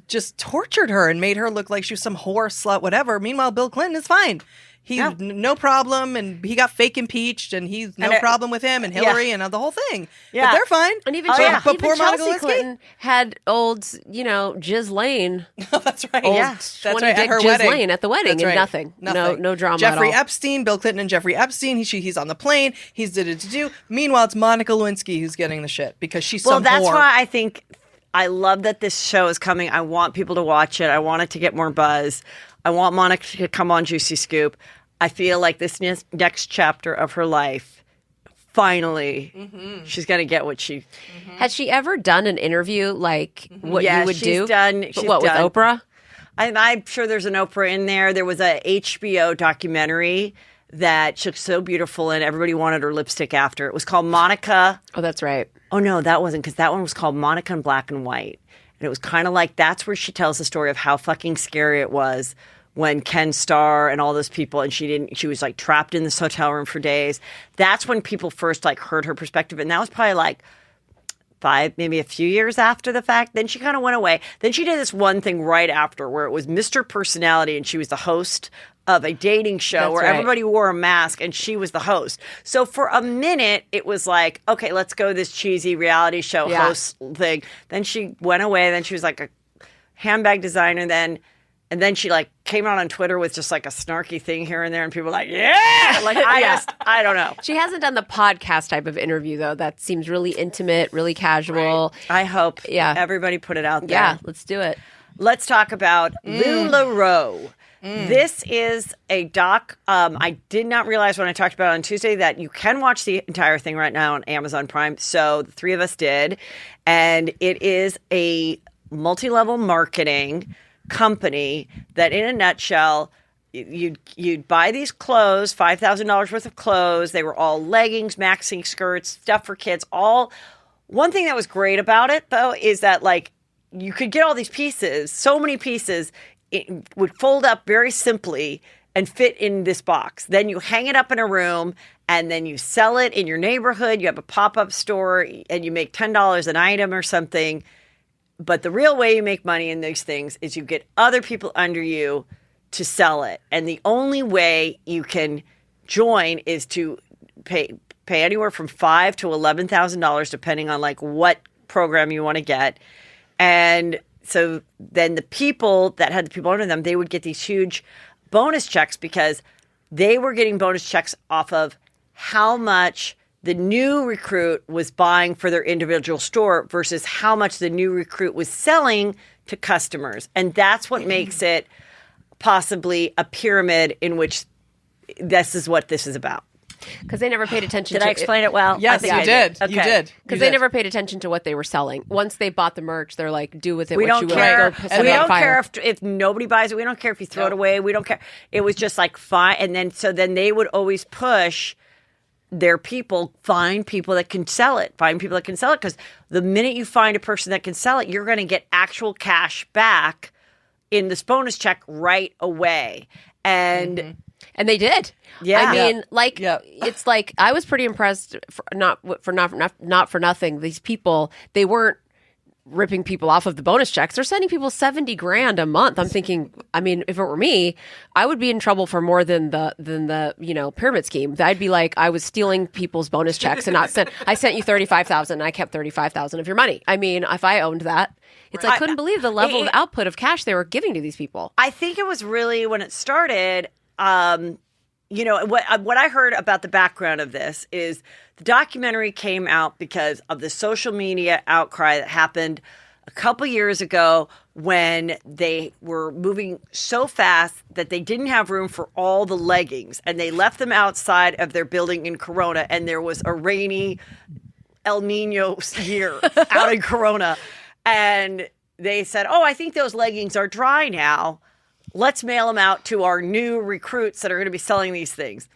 just tortured her and made her look like she was some whore, slut, whatever. Meanwhile, Bill Clinton is fine. He's no problem, and he got fake impeached, and he's no problem with him and Hillary and the whole thing. Yeah. But they're fine. And even, but even poor Monica Chelsea Lewinsky? Clinton had old, Jiz Lane. Oh, that's right. Old Yeah, that's 20 right. At dick her Jiz wedding. Lane at the wedding, That's and right. nothing. No drama Jeffrey at all. Epstein, Bill Clinton and Jeffrey Epstein. He's on the plane. He's did. Meanwhile, it's Monica Lewinsky who's getting the shit because she's some That's whore. why I think I love that this show is coming. I want people to watch it. I want it to get more buzz. I want Monica to come on Juicy Scoop. I feel like this next chapter of her life, finally, she's going to get what she... Has she ever done an interview like what Yeah, you would she's do? done- But she's what, done. with Oprah? I'm sure there's an Oprah in there. There was a HBO documentary that she looked so beautiful and everybody wanted her lipstick after. It was called Monica... Oh, that's right. Oh, no, that wasn't, because that one was called Monica in Black and White. And it was kind of like, that's where she tells the story of how fucking scary it was when Ken Starr and all those people, and she was like trapped in this hotel room for days. That's when people first like heard her perspective. And that was probably like 5, maybe a few years after the fact. Then she kind of went away. Then she did this one thing right after where it was Mr. Personality, and she was the host of a dating show That's where right. everybody wore a mask and she was the host. So for a minute, it was like, okay, let's go this cheesy reality show host thing. Then she went away. Then she was like a handbag designer. And then she like came out on Twitter with just like a snarky thing here and there, and people were like, yeah, like I don't know. She hasn't done the podcast type of interview though. That seems really intimate, really casual. I hope everybody put it out there. Yeah, let's do it. Let's talk about LuLaRoe. This is a doc. I did not realize when I talked about it on Tuesday that you can watch the entire thing right now on Amazon Prime. So the three of us did. And it is a multi-level marketing company that, in a nutshell, you'd buy these clothes, $5,000 worth of clothes. They were all leggings, maxi skirts, stuff for kids. One thing that was great about it, though, is that like you could get all these pieces, so many pieces. It would fold up very simply and fit in this box. Then you hang it up in a room and then you sell it in your neighborhood. You have a pop-up store and you make $10 an item or something. But the real way you make money in these things is you get other people under you to sell it. And the only way you can join is to pay anywhere from $5,000 to $11,000, depending on like what program you want to get. And so then the people that had the people under them, they would get these huge bonus checks because they were getting bonus checks off of how much the new recruit was buying for their individual store versus how much the new recruit was selling to customers. And that's what makes it possibly a pyramid in which this is what this is about. Because they never paid attention to Did I explain it well? Yes, you did. Okay. You did. Because they never paid attention to what they were selling. Once they bought the merch, they're like, do with it We what don't you care. will. Go set We it on don't fire. care if nobody buys it. We don't care if you throw it away. We don't care. It was just like fine. And then they would always push their people, find people that can sell it. Find people that can sell it. Because the minute you find a person that can sell it, you're going to get actual cash back in this bonus check right away. And And they did. Yeah. I mean, it's like I was pretty impressed. Not for nothing. These people, they weren't ripping people off of the bonus checks. They're sending people $70,000 a month. I'm thinking, I mean, if it were me, I would be in trouble for more than the pyramid scheme. I'd be like, I was stealing people's bonus checks and not sent. I sent you $35,000 and I kept $35,000 of your money. I mean, if I owned that, I couldn't believe the level of output of cash they were giving to these people. I think it was really when it started. What I heard about the background of this is the documentary came out because of the social media outcry that happened a couple years ago when they were moving so fast that they didn't have room for all the leggings and they left them outside of their building in Corona, and there was a rainy El Nino year out in Corona, and they said, I think those leggings are dry now. Let's mail them out to our new recruits that are going to be selling these things.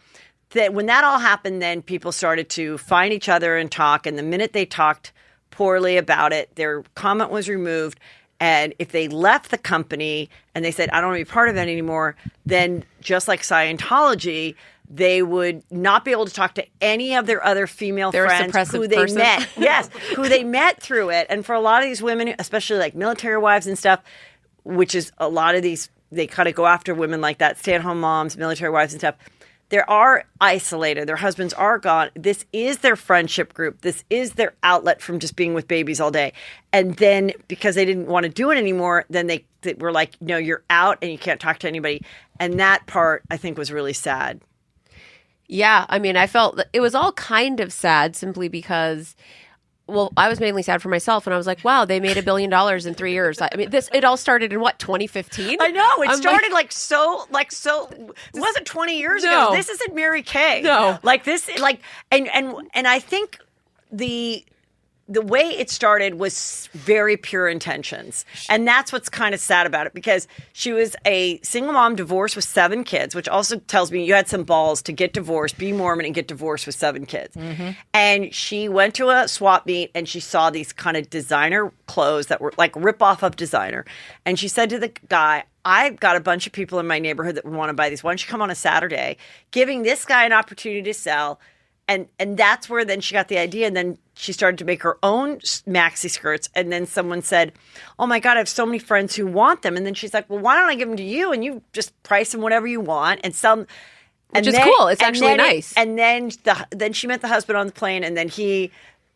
That when that all happened, then people started to find each other and talk. And the minute they talked poorly about it, their comment was removed. And if they left the company and they said, I don't want to be part of it anymore, then just like Scientology, they would not be able to talk to any of their other female friends who they met. Yes, who they met through it. And for a lot of these women, especially like military wives and stuff, which is a lot of these, they kind of go after women like that, stay-at-home moms, military wives and stuff. They are isolated. Their husbands are gone. This is their friendship group. This is their outlet from just being with babies all day. And then because they didn't want to do it anymore, then they were like, no, you're out and you can't talk to anybody. And that part, I think, was really sad. Yeah. I mean, I felt it was all kind of sad simply because... Well, I was mainly sad for myself, and I was like, "Wow, they made $1 billion in 3 years." I mean, it all started in what, 2015? I know it started like so. It wasn't 20 years ago. This isn't Mary Kay. No, and I think the way it started was very pure intentions, and that's what's kind of sad about it because she was a single mom, divorced with 7 kids, which also tells me you had some balls to get divorced, be Mormon, and get divorced with 7 kids. Mm-hmm. And she went to a swap meet and she saw these kind of designer clothes that were like rip off of designer, and she said to the guy, I've got a bunch of people in my neighborhood that want to buy these. Why don't you come on a Saturday, giving this guy an opportunity to sell. And that's where then she got the idea. And then she started to make her own maxi skirts. And then someone said, oh, my God, I have so many friends who want them. And then she's like, well, why don't I give them to you? And you just price them whatever you want and sell them. Which is cool. It's actually nice. And then she met the husband on the plane. And then he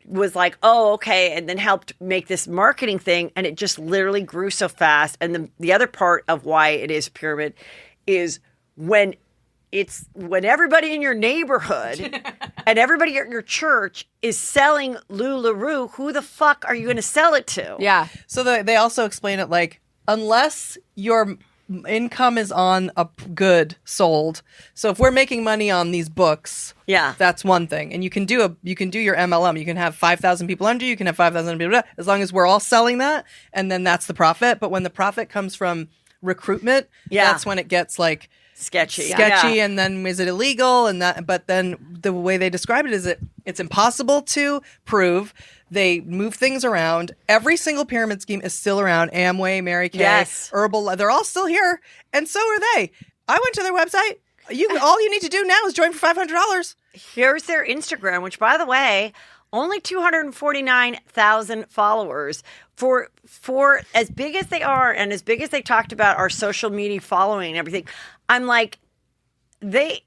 was like, oh, okay. And then helped make this marketing thing. And it just literally grew so fast. And the other part of why it is a pyramid is when everybody in your neighborhood and everybody at your church is selling LuLaRoe, who the fuck are you going to sell it to? Yeah. So they also explain it like, unless your income is on a good sold. So if we're making money on these books, that's one thing. And you can do your MLM. You can have 5,000 people under you. You can have 5,000 people, as long as we're all selling that. And then that's the profit. But when the profit comes from recruitment, that's when it gets like sketchy, and then is it illegal? But then the way they describe it is it's impossible to prove. They move things around. Every single pyramid scheme is still around. Amway, Mary Kay, Herbal, they're all still here, and so are they. I went to their website. All you need to do now is join for $500. Here's their Instagram, which, by the way, only 249,000 followers. For as big as they are and as big as they talked about our social media following and everything, I'm like, they're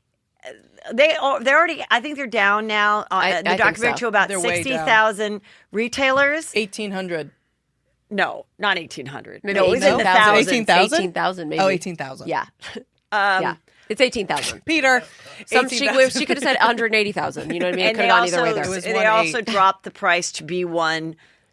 already, I think they're down now. The documentary to about 60,000 retailers. 1,800. No, not 1,800. Maybe No, it was in the thousands. 18,000? 18,000 maybe. Oh, 18,000. Yeah. Yeah. It's 18,000. Peter, She 18,000. could have said 180,000. You know what I mean? It And could they have gone either way also, there. was they 1.8. also dropped the price to be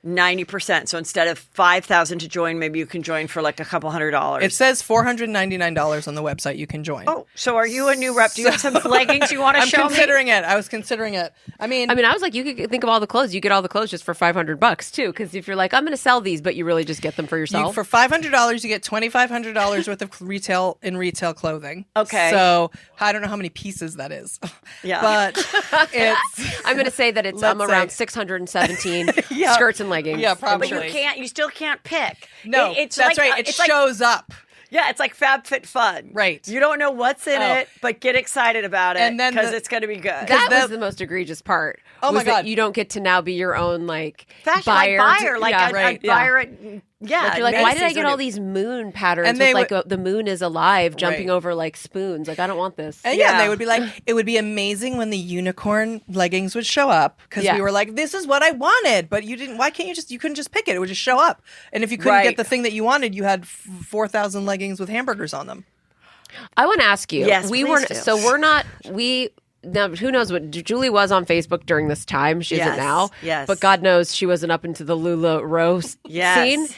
90%. So instead of $5,000 to join, maybe you can join for like a couple $100. It says $499 on the website you can join. Oh, so are you a new rep? Do you have some leggings you want to I'm show me? considering it. I was considering it. I mean, I was like, you could think of all the clothes. You get all the clothes just for $500 too. Because if you're like, I'm going to sell these, but you really just get them for yourself. for $500, you get $2,500 worth of retail clothing. Okay. So I don't know how many pieces that is. Yeah. But it's I'm going to say that it's Let's around say- 617 Yeah. skirts and leggings. Yeah, And probably. But you still can't pick. no. It's that's like, right. It it's like- shows up. yeah, it's like FabFitFun. Right. You don't know what's in Oh. it, but get excited about it And then because the- it's going to be good. That was that- the most egregious part. Oh my was that God. you don't get to now be your own Fashion buyer. buyer, like yeah, a right. buyer at Like, you're like, why did I Macy's get or all these moon patterns And with they like would- the moon is alive jumping Right. over like spoons? Like, I don't want this. And Yeah. they would be like, it would be amazing when the unicorn leggings would show up because Yeah. we were like, this is what I wanted, but you didn't. Why can't you couldn't just pick it? It would just show up. And if you couldn't Right. get the thing that you wanted, you had 4,000 leggings with hamburgers on them. I want to ask you. Yes, we please weren't. do. So we're not. We now. Who knows what Julie was on Facebook during this time? She isn't Yes, now. yes. But God knows she wasn't up into the LuLaRoe Yes. scene.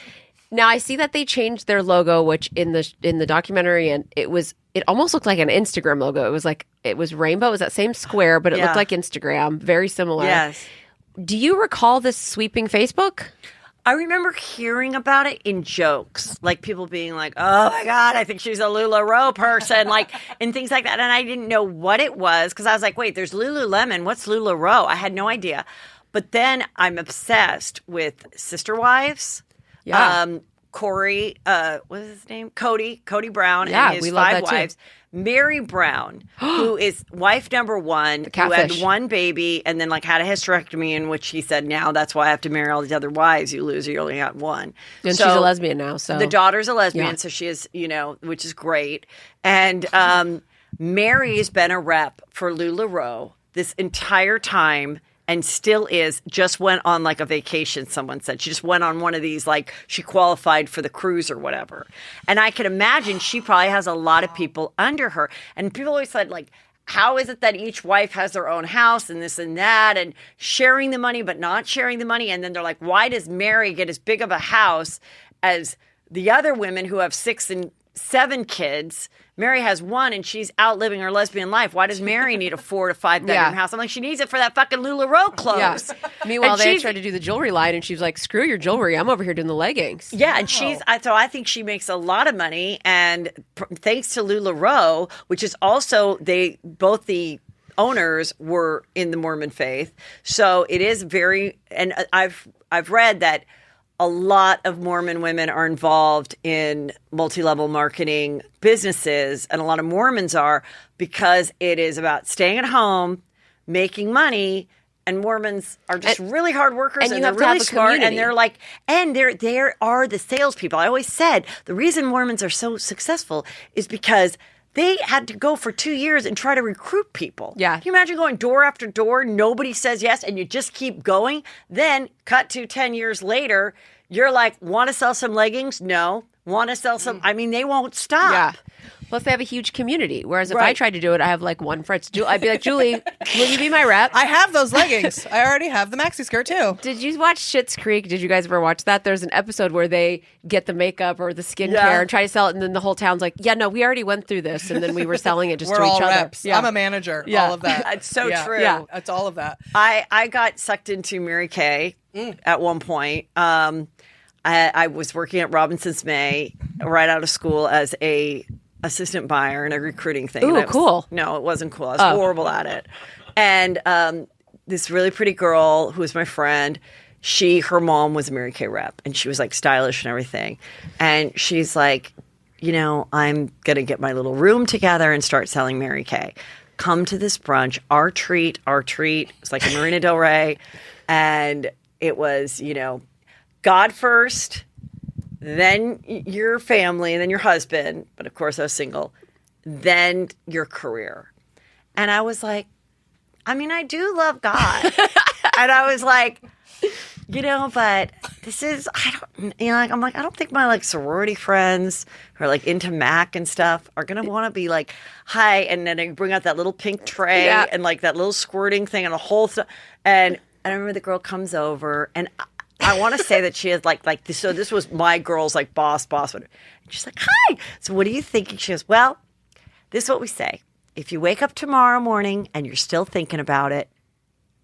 Now I see that they changed their logo, which in the documentary, and it almost looked like an Instagram logo. It was rainbow. It was that same square, but it Yeah. looked like Instagram. Very similar. Yes. Do you recall this sweeping Facebook? I remember hearing about it in jokes, like people being like, "Oh my God, I think she's a LuLaRoe person," like, and things like that. And I didn't know what it was because I was like, "Wait, there's Lululemon. What's LuLaRoe?" I had no idea. But then I'm obsessed with Sister Wives. Yeah. Corey, what is his name? Cody Brown Yeah, and his we love 5 that too. wives. Mary Brown, who is wife number 1, who had catfish. 1 baby and then like had a hysterectomy in which he said, now that's why I have to marry all these other wives. You lose, you only got 1. And she's So a lesbian now. So the daughter's a lesbian, Yeah. so she is, which is great. And Mary's been a rep for LuLaRoe this entire time and still is. Just went on like a vacation, someone said. She just went on one of these, like she qualified for the cruise or whatever. And I can imagine she probably has a lot of people under her. And people always said, like, how is it that each wife has their own house and this and that and sharing the money but not sharing the money? And then they're like, why does Mary get as big of a house as the other women who have 6 and 7 kids? Mary has 1 and she's outliving her lesbian life. Why does Mary need a 4 to 5 bedroom Yeah. house? I'm like, she needs it for that fucking LuLaRoe clothes. Yeah. Meanwhile, And they she's- tried to do the jewelry line, and she was like, "Screw your jewelry! I'm over here doing the leggings." Yeah, and so I think she makes a lot of money, and thanks to LuLaRoe, which is also both the owners were in the Mormon faith, so it is very. And I've read that a lot of Mormon women are involved in multi-level marketing businesses, and a lot of Mormons are, because it is about staying at home, making money. And Mormons are just really hard workers, and and you they're have to have really a smart, community. and they're like, and there are the salespeople. I always said the reason Mormons are so successful is because they had to go for 2 years and try to recruit people. Yeah. Can you imagine going door after door, nobody says yes, and you just keep going? Then cut to 10 years later, you're like, want to sell some leggings? No. Want to sell some? I mean, they won't stop. Yeah. Plus, they have a huge community. Whereas if I Right. tried to do it, I have like one friend. I'd be like, Julie, will you be my rep? I have those leggings. I already have the maxi skirt too. Did you watch Schitt's Creek? Did you guys ever watch that? There's an episode where they get the makeup or the skincare Yeah. and try to sell it, and then the whole town's like, "Yeah, no, we already went through this," and then we were selling it just We're to each all other. reps. Yeah. I'm a manager. Yeah. All of that. It's so Yeah. true. Yeah. It's all of that. I got sucked into Mary Kay at one point. I was working at Robinson's May right out of school as a assistant buyer in a recruiting thing. Ooh, And I was- cool. No, it wasn't cool. I was horrible at it. And this really pretty girl who was my friend, her mom was a Mary Kay rep, and she was like stylish and everything. And she's like, I'm going to get my little room together and start selling Mary Kay. Come to this brunch, our treat. It's like a Marina Del Rey. And it was, God first, then your family, and then your husband. But of course, I was single. Then your career. And I was like, I do love God. And I was like, but this is, I'm like, I don't think my like sorority friends who are like into Mac and stuff are going to want to be like, hi. And then I bring out that little pink tray and like that little squirting thing and a whole stuff. And I remember the girl comes over and I want to say that she has like this. So this was my girl's like boss. And she's like, hi. So what are you thinking? She goes, well, this is what we say. If you wake up tomorrow morning and you're still thinking about it,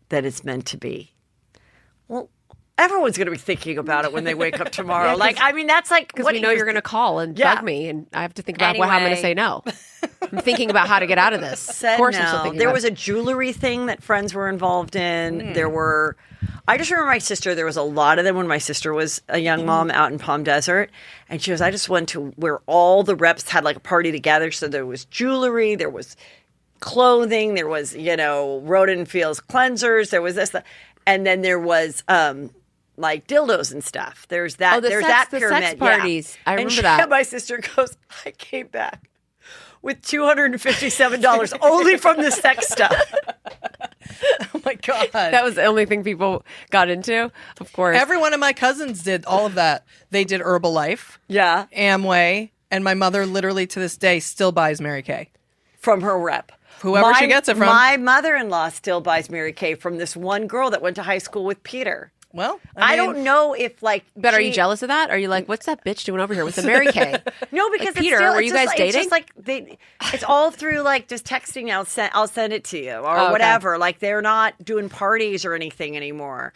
then it's meant to be. Well, everyone's going to be thinking about it when they wake up tomorrow. That's like... Because we know you're going to call and bug me, and I have to think about how I'm going to say no. I'm thinking about how to get out of this. Of course I'm still thinking There was a jewelry thing that friends were involved in. There were... I just remember my sister, there was a lot of them when my sister was a young mom out in Palm Desert. And she goes, I just went to where all the reps had like a party together. So there was jewelry, there was clothing, there was, Roden and Fields cleansers, there was this, and then there was like dildos and stuff. There's that. There's that pyramid. The sex parties. I remember that. My sister goes, I came back with $257 only from the sex stuff. Oh my God. That was the only thing people got into, of course. Every one of my cousins did all of that. They did Herbalife, Amway, and my mother literally to this day still buys Mary Kay. From her rep. Whoever she gets it from. My mother-in-law still buys Mary Kay from this one girl that went to high school with Peter. Well, I don't know if like. But are you jealous of that? Are you like, what's that bitch doing over here with the Mary Kay? No, because like, Peter, were you guys dating? It's just like it's all through like just texting. I'll send it to you or whatever. Like they're not doing parties or anything anymore.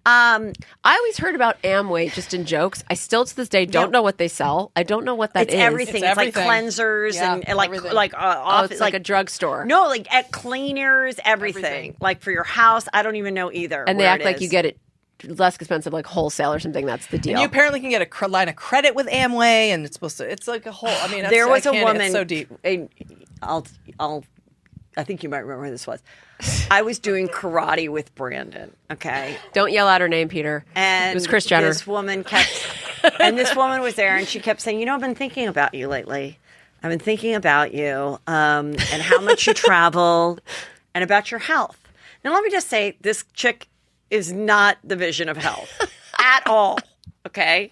I always heard about Amway just in jokes. I still to this day don't know what they sell. I don't know what that is. Everything. It's like cleansers and like everything. It's like a drugstore. No, like at cleaners, everything. Like for your house. I don't even know either. And they act like you get it less expensive, like wholesale or something. That's the deal. And you apparently can get a line of credit with Amway, and it's like a whole. I mean, there was a woman. It's so deep. I think you might remember who this was. I was doing karate with Brandon. Okay, don't yell out her name, Peter. And it was Kris Jenner. This woman this woman was there, and she kept saying, I've been thinking about you lately. I've been thinking about you, and how much you travel, and about your health. Now, let me just say, this chick is not the vision of health at all. Okay.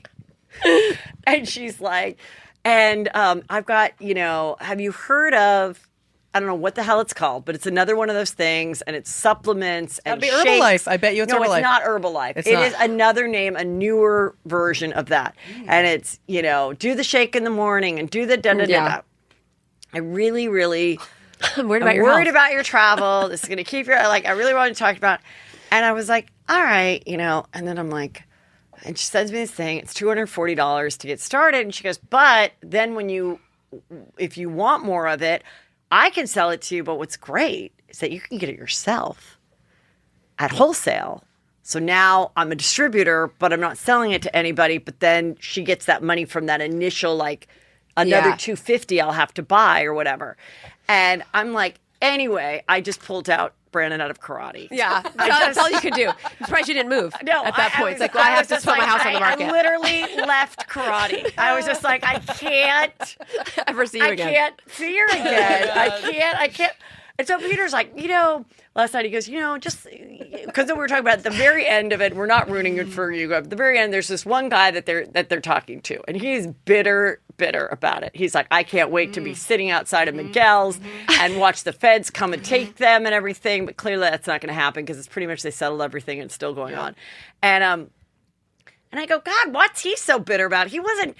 And she's like, I've got, have you heard of, I don't know what the hell it's called, but it's another one of those things, and it's supplements and shakes. Herbalife. I bet you it's Herbalife. No, it's not Herbalife. It is another name, a newer version of that. And it's, do the shake in the morning and do the da-da-da-da. I really, really... I'm worried about your travel. This is going to keep your... Like, I really want to talk about... And I was like, all right, and then I'm like, and she sends me this thing. It's $240 to get started. And she goes, but then if you want more of it, I can sell it to you. But what's great is that you can get it yourself at wholesale. So now I'm a distributor, but I'm not selling it to anybody. But then she gets that money from that initial, like another $250 I'll have to buy or whatever. And I'm like, anyway, I just pulled out Brandon out of karate. Yeah, that's all you could do. I'm surprised you didn't move at that point. It's like, I have to put my house on the market. I literally left karate. I was just like, I can't ever see you again. I can't see her again. I can't. And so Peter's like, last night he goes, just because we were talking about at the very end of it, we're not ruining it for you. At the very end, there's this one guy that they're talking to, and he's bitter about it. He's like, I can't wait to be sitting outside of Miguel's and watch the feds come and take them and everything. But clearly that's not going to happen because it's pretty much they settled everything and it's still going on. And I go, God, what's he so bitter about? He wouldn't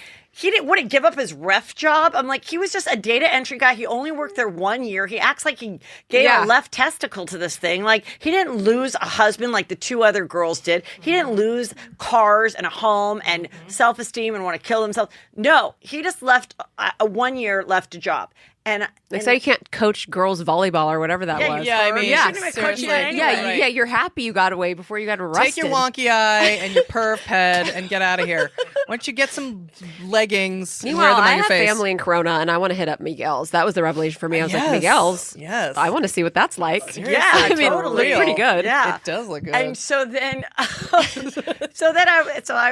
give up his ref job. I'm like, he was just a data entry guy. He only worked there 1 year. He acts like he gave a left testicle to this thing. Like, he didn't lose a husband like the two other girls did. He didn't lose cars and a home and self-esteem and want to kill himself. No, he just left 1 year, left a job. And they say you can't coach girls volleyball or whatever that was. Yeah, I mean, you shouldn't have coached that anyway. Yeah, you're happy you got away before you got arrested. Take your wonky eye and your perv head and get out of here. Why don't you get some leggings and wear them on your face? I have family in Corona, and I want to hit up Miguel's. That was the revelation for me. I was like, Miguel's? Yes. I want to see what that's like. Seriously, yeah, I mean, totally. It looks pretty good. Yeah. It does look good. And so then, I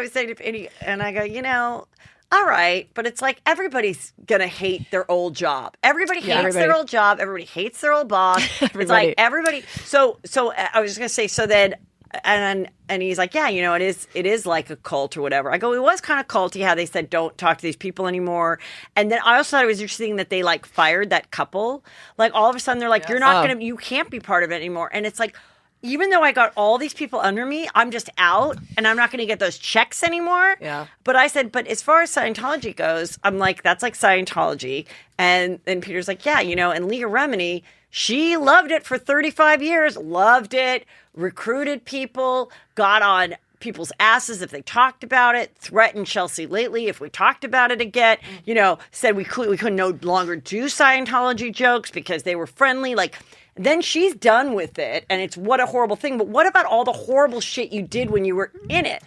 was saying to Penny, and I go, all right, but it's like everybody's going to hate their old job. Everybody hates their old job. Everybody hates their old boss. It's like everybody. So I was just going to say, so then And he's like, yeah, it is like a cult or whatever. I go, it was kind of culty how they said don't talk to these people anymore. And then I also thought it was interesting that they like fired that couple. Like all of a sudden they're like, you're not you can't be part of it anymore. And it's like, even though I got all these people under me, I'm just out and I'm not going to get those checks anymore. Yeah. But I said, but as far as Scientology goes, I'm like, that's like Scientology. And then Peter's like, yeah, and Leah Remini, she loved it for 35 years, loved it, recruited people, got on people's asses if they talked about it, threatened Chelsea Lately if we talked about it again, said we could no longer do Scientology jokes because they were friendly. Like, then she's done with it, and it's what a horrible thing. But what about all the horrible shit you did when you were in it?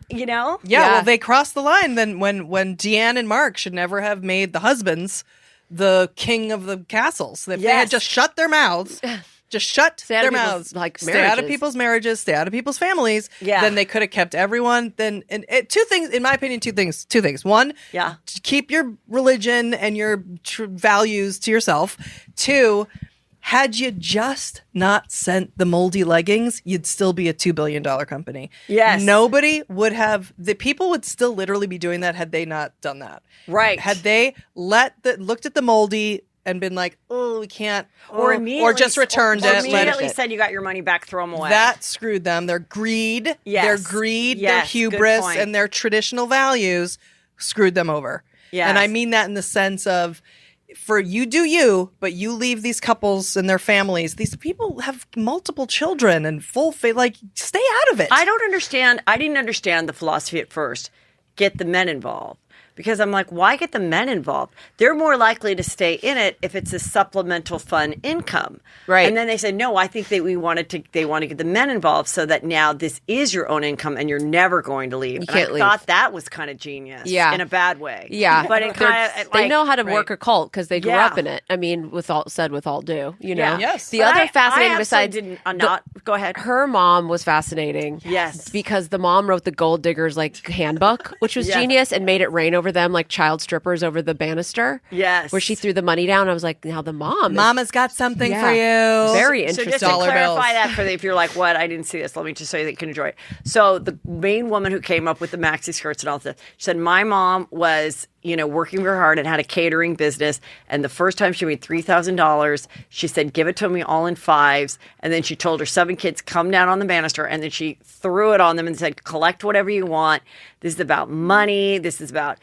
Yeah, well, they crossed the line then when Deanne and Mark should never have made the husbands the king of the castles. If they had just shut their mouths, stay out of people's marriages, stay out of people's families, then they could have kept everyone. Two things, in my opinion, two things. One, to keep your religion and your values to yourself. Two, had you just not sent the moldy leggings, you'd still be a $2 billion company. Yes. Nobody would have, the people would still literally be doing that had they not done that. Right. Had they looked at the moldy and been like, oh, we can't, or just returned it. Immediately said you got your money back, throw them away. That screwed them. Their greed, their hubris, and their traditional values screwed them over. Yes. And I mean that in the sense of, for you do you, but you leave these couples and their families. These people have multiple children and full like, stay out of it. I didn't understand the philosophy at first. Get the men involved. Because I'm like, why get the men involved? They're more likely to stay in it if it's a supplemental fun income. Right. And then they said, no, I think that they want to get the men involved so that now this is your own income and you're never going to leave. I thought that was kind of genius. Yeah. In a bad way. Yeah. But it kind of, they know how to work a cult because they grew up in it. I mean, with all due, Yeah. Yes. The other fascinating besides go ahead. Her mom was fascinating. Yes. Because the mom wrote the gold diggers handbook, which was genius and made it rain over them like child strippers over the banister. Yes. Where she threw the money down. I was like, now the Mama's got something for you. Very interesting. So just to clarify that if you're like, what? I didn't see this. Let me just so you can enjoy it. So the main woman who came up with the maxi skirts and all this, she said, my mom was, working very hard and had a catering business. And the first time she made $3,000, she said, give it to me all in fives. And then she told her 7 kids, come down on the banister. And then she threw it on them and said, collect whatever you want. This is about money. This is about...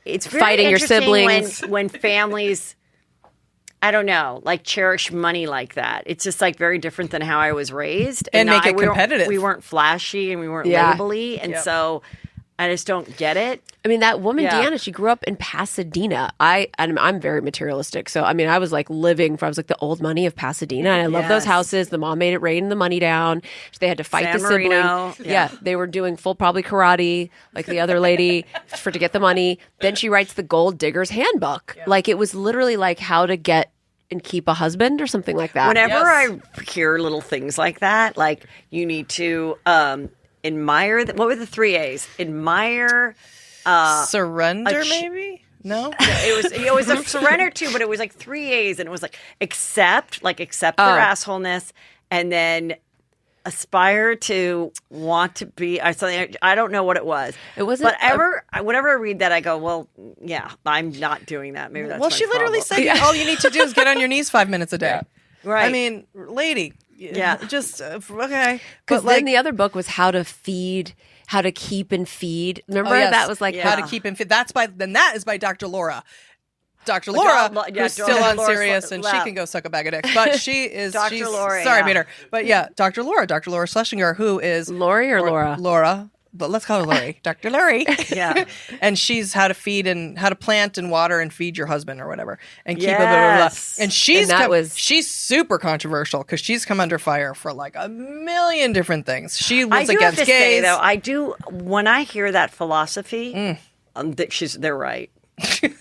It's very fighting your siblings when families, I don't know, like cherish money like that. It's just like very different than how I was raised, and make it competitive. We weren't flashy and we weren't labely, and so I just don't get it. I mean, that woman Deanna, she grew up in Pasadena. I'm very materialistic, so I mean, I was like I was like the old money of Pasadena, and I love those houses. The mom made it rain the money down. They had to fight San the sibling. Marino. Yeah, they were doing full probably karate, like the other lady, to get the money. Then she writes the Gold Digger's Handbook. Yeah. Like it was literally like how to get and keep a husband or something like that. Whenever I hear little things like that, like you need to admire. What were the 3 A's? Admire. Surrender, maybe? No? It was a surrender too, but it was like 3 A's, and it was like accept their assholeness, and then aspire to want to be something. I don't know what it was. It wasn't. But whenever I read that, I go, well, yeah, I'm not doing that. Maybe that's well. my She literally problem. said all you need to do is get on your knees 5 minutes a day. Right. I mean, lady. Yeah. Just okay. Because then the other book was how to keep and feed. Remember that was like how to keep and feed. That is by Dr. Laura. Dr. Laura, who's still on Sirius, and she can go suck a bag of dicks. But she's Laura. Sorry, Peter. But Dr. Laura Schlesinger, who is Lori or Laura? Laura. But let's call her Lori. Dr. Lori. Yeah. And she's how to plant and water and feed your husband or whatever. And keep And she's super controversial because she's come under fire for like a million different things. She was against gays. Say, though, when I hear that philosophy, they're right.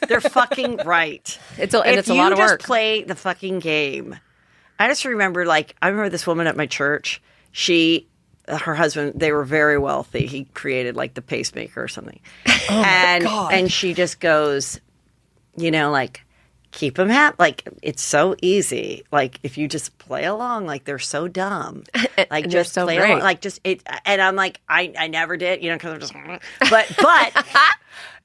They're fucking right. It's a lot of work. If you just play the fucking game. I just remember, I remember this woman at my church. Her husband, they were very wealthy. He created the pacemaker or something. Oh my God. And she just goes, keep them happy. Like, it's so easy. Like, if you just play along, like, they're so dumb. Like, just so play great. along. Like, just it. And I'm like, I never did, you know, because I'm just, but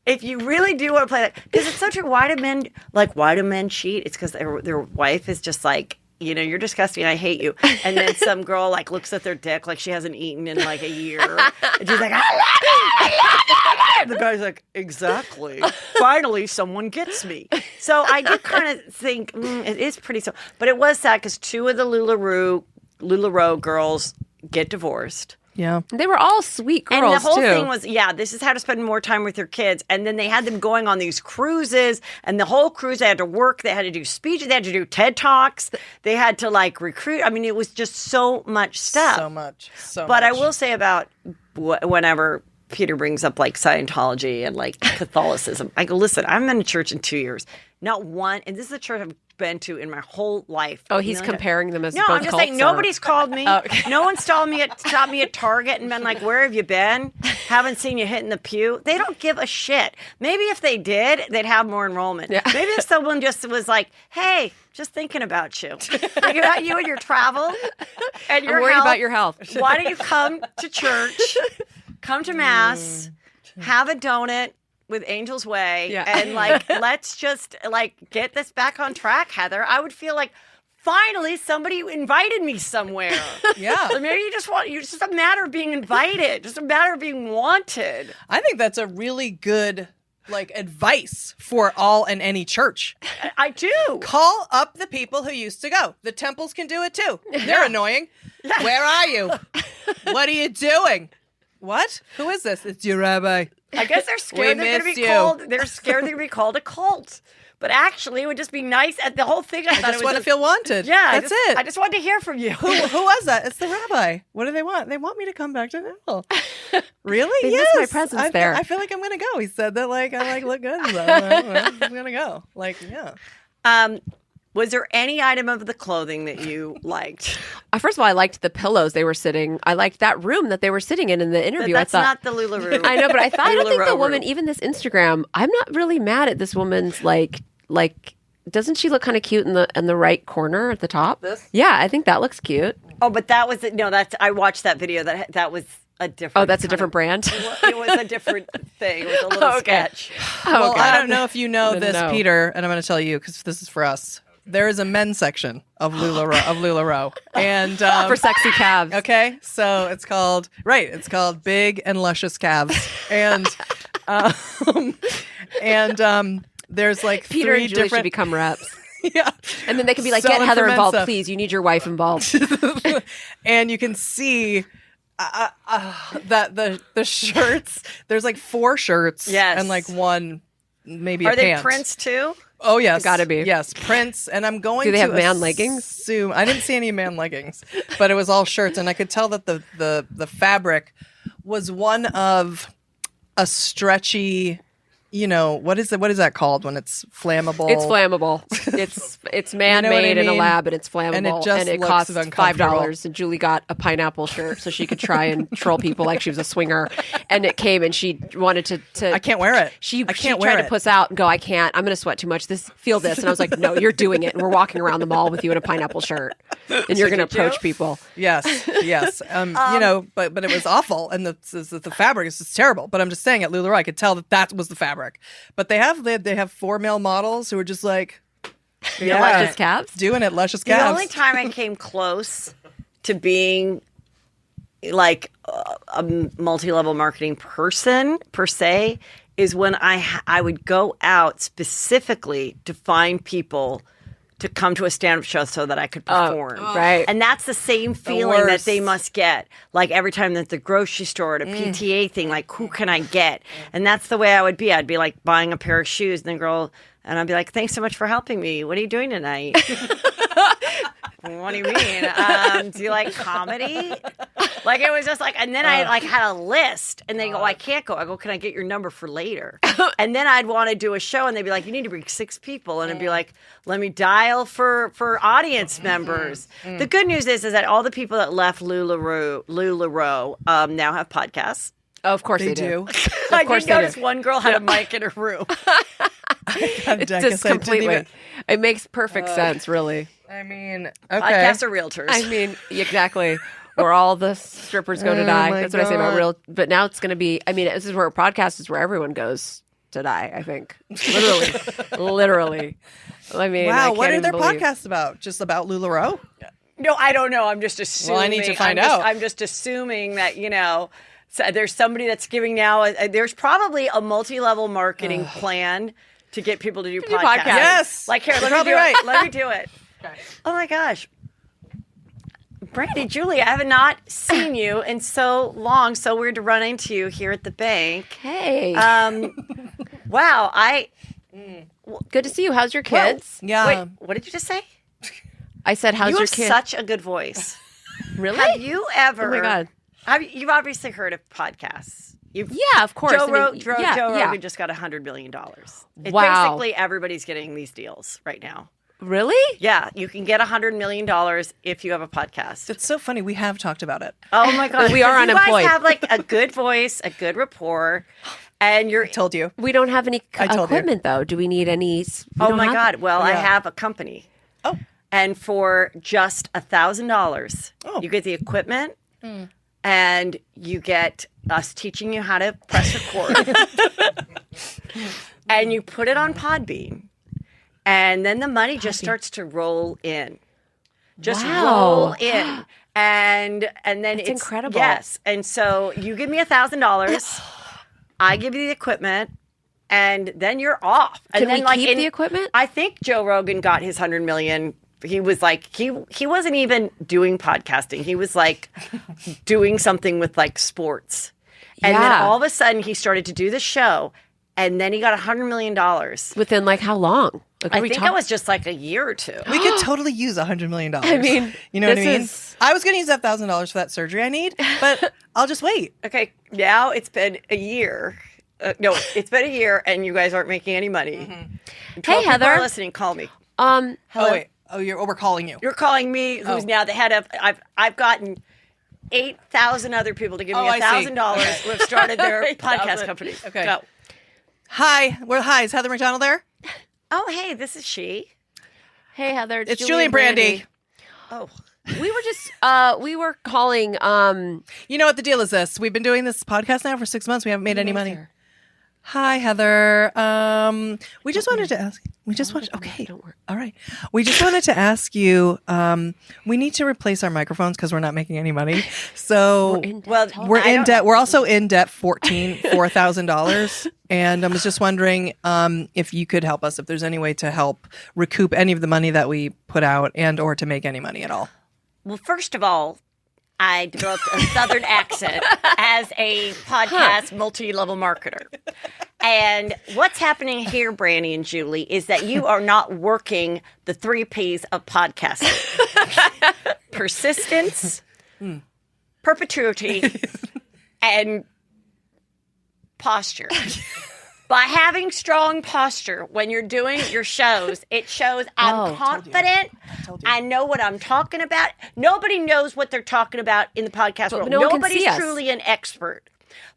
if you really do want to play that, because it's so true. Why do men cheat? It's because their wife is just like, you know, you're disgusting. I hate you. And then some girl like looks at their dick like she hasn't eaten in like a year. And she's like, I love it. And the guy's like, exactly. Finally, someone gets me. So I did kind of think it is pretty so. But it was sad because 2 of the LuLaRoe girls get divorced. Yeah. They were all sweet girls, and the whole too. thing was, this is how to spend more time with your kids. And then they had them going on these cruises, and the whole cruise, they had to work, they had to do speeches, they had to do TED Talks, they had to, like, recruit. I mean, it was just so much stuff. So much. But I will say about whenever Peter brings up, like, Scientology and, like, Catholicism, I go, listen, I haven't been to church in 2 years. Not one, and this is a church I've been to in my whole life. Oh, he's comparing them as no, both I'm just cults, saying or- nobody's called me. Oh, okay. No one's stopped me at Target and been like, "Where have you been? Haven't seen you hitting the pew." They don't give a shit. Maybe if they did, they'd have more enrollment. Yeah. Maybe if someone just was like, "Hey, just thinking about you, thinking about you and your travel and your I'm worried health. about your health. Why don't you come to church, come to mass, have a donut." With Angel's Way, and like, let's just like get this back on track, Heather. I would feel like finally somebody invited me somewhere. Yeah. Or maybe it's just a matter of being invited, just a matter of being wanted. I think that's a really good like advice for all and any church. I do. Call up the people who used to go. The temples can do it too. They're annoying. Where are you? What are you doing? What? Who is this? It's your rabbi. I guess they're scared We they're going to missed be you. called. They're scared they're going to be called a cult. But actually, it would just be nice. At the whole thing, I thought I it just was want to feel wanted. Yeah, That's it. I just wanted to hear from you. Who was that? It's the rabbi. What do they want? They want me to come back to hell. Really? They yes. miss my presence there. I feel like I'm gonna go. He said that like I like look good. So I'm gonna go. Like yeah. Was there any item of the clothing that you liked? First of all, I liked the pillows they were sitting. I liked that room that they were sitting in the interview. That's I thought, not the LuLaRoe. I know, but I thought I don't think the LuLaRoe woman, room. even this Instagram, I'm not really mad at this woman's like. Doesn't she look kind of cute in the right corner at the top? This? Yeah, I think that looks cute. Oh, but that was that's. I watched that video. That was a different. Oh, that's a kind different of- brand. It was a different thing. It was a little Okay. sketch. Well, okay. I don't know if you know Didn't this, know. Peter, and I'm going to tell you because this is for us. There is a men's section of LuLaRoe, and For sexy calves. okay, so it's called Big and Luscious Calves, and there's like Peter 3 and Julie should different become reps. yeah. And then they could be like, Selling get for Heather men's involved, stuff. please. You need your wife involved. And you can see that the shirts. There's like 4 shirts, Yes. and like 1 maybe Are a they pant. prints too? Oh yes, Gotta be. yes, prints. And I'm going. Do they to have man leggings? assume I didn't see any man leggings, but it was all shirts, and I could tell that the fabric was one of a stretchy. You know what is that called when it's flammable? It's flammable. It's man-made what I in a mean? lab, and it's flammable. And it just looks costs uncomfortable. $5. And Julie got a pineapple shirt so she could try and troll people like she was a swinger. And it came, and she wanted to. I can't wear it. She I can't she wear tried it. to puss out and go, I can't. I'm going to sweat too much. Feel this. And I was like, no, you're doing it. And we're walking around the mall with you in a pineapple shirt, and you're going to approach people. Yes. You know, but it was awful, and the fabric is just terrible. But I'm just saying, at LuLaRoe, I could tell that was the fabric. But they have 4 male models who are just like, Luscious calves? doing it, luscious The calves. only time I came close to being like a multi-level marketing person per se is when I would go out specifically to find people to come to a stand-up show so that I could perform. right. And that's the same feeling that worst. they must get. Like every time at the grocery store at a PTA thing, like who can I get? And that's the way I would be. I'd be like buying a pair of shoes and the girl, and I'd be like, thanks so much for helping me. What are you doing tonight? What do you mean? Do you like comedy? Like it was just like, and then I like had a list, and they go, I can't go. I go, can I get your number for later? And then I'd want to do a show, and they'd be like, you need to bring 6 people, and I'd be like, let me dial for audience members. The good news is that all the people that left LuLaRoe now have podcasts. Oh, of course They they do. do. I course did they notice do. one girl had a mic in her room. It just completely. It makes perfect sense, really. I mean, okay. Podcasts are realtors. I mean, exactly. Where all the strippers go to die. That's what I say about real. But now it's going to be. I mean, this is where a podcast is where everyone goes to die. I think literally. I mean, wow. What are their podcasts about? Just about LuLaRoe? No, I don't know. I'm just assuming. Well, I need to find out. I'm just assuming that so there's somebody that's giving now. There's probably a multi-level marketing plan to get people to do podcasts. Yes. Like here, let me do it. Let me do it. Okay. Oh my gosh. Brandy, Julie, I have not seen you in so long. So weird to run into you here at the bank. Hey. Wow. Good to see you. How's your kids? Yeah. Wait, what did you just say? I said, how's You your have kid? such a good voice. Really? Have you ever? Oh my God. You've obviously heard of podcasts. Yeah, of course. Joe I mean, Joe Rogan just got $100 million. Wow. Basically, everybody's getting these deals right now. Really? Yeah, you can get $100 million if you have a podcast. It's so funny. We have talked about it. Oh my God. We are unemployed. You guys have like a good voice, a good rapport, and you're. I told you. We don't have any equipment, though. Do we need any? Oh my God. Well, I have a company. Oh. And for just $1,000, you get the equipment and you get us teaching you how to press record. And you put it on Podbean. And then the money just starts to roll in. Just roll in. And then it's incredible. Yes. And so you give me $1,000. I give you the equipment. And then you're off. And Can then, we keep the equipment? I think Joe Rogan got his $100 million. He was like, he wasn't even doing podcasting. He was like doing something with like sports. And then all of a sudden he started to do the show. And then he got $100 million. Within like how long? Like, I think it was just like a year or two. We could totally use $100 million. I mean, you know what I mean? I was going to use that $1,000 for that surgery I need, but I'll just wait. Okay, now it's been a year. No, it's been a year, and you guys aren't making any money. Mm-hmm. 12 Hey, Heather. people are listening. Call me. Oh, wait. Oh, we're calling you. You're calling me, who's now the head of. I've gotten 8,000 other people to give me $1,000 who have started their podcast company. Okay. Go. Hi. Is Heather McDonald there? Oh, hey, this is she. Hey, Heather. It's Julie and Brandy. Oh. We were just, we were calling. You know what the deal is this? We've been doing this podcast now for 6 months. We haven't made any money. Hi, Heather. We just wanted to ask. Okay, don't worry. All right. We just wanted to ask you. We need to replace our microphones because we're not making any money. So we're in debt. We're also in debt $4,000, and I was just wondering if you could help us. If there's any way to help recoup any of the money that we put out, and or to make any money at all. Well, first of all, I developed a Southern accent as a podcast multi-level marketer. And what's happening here, Brandy and Julie, is that you are not working the 3 Ps of podcasting. Persistence, perpetuity, and posture. By having strong posture when you're doing your shows, it shows I'm confident. I know what I'm talking about. Nobody knows what they're talking about in the podcast world. Nobody's truly an expert.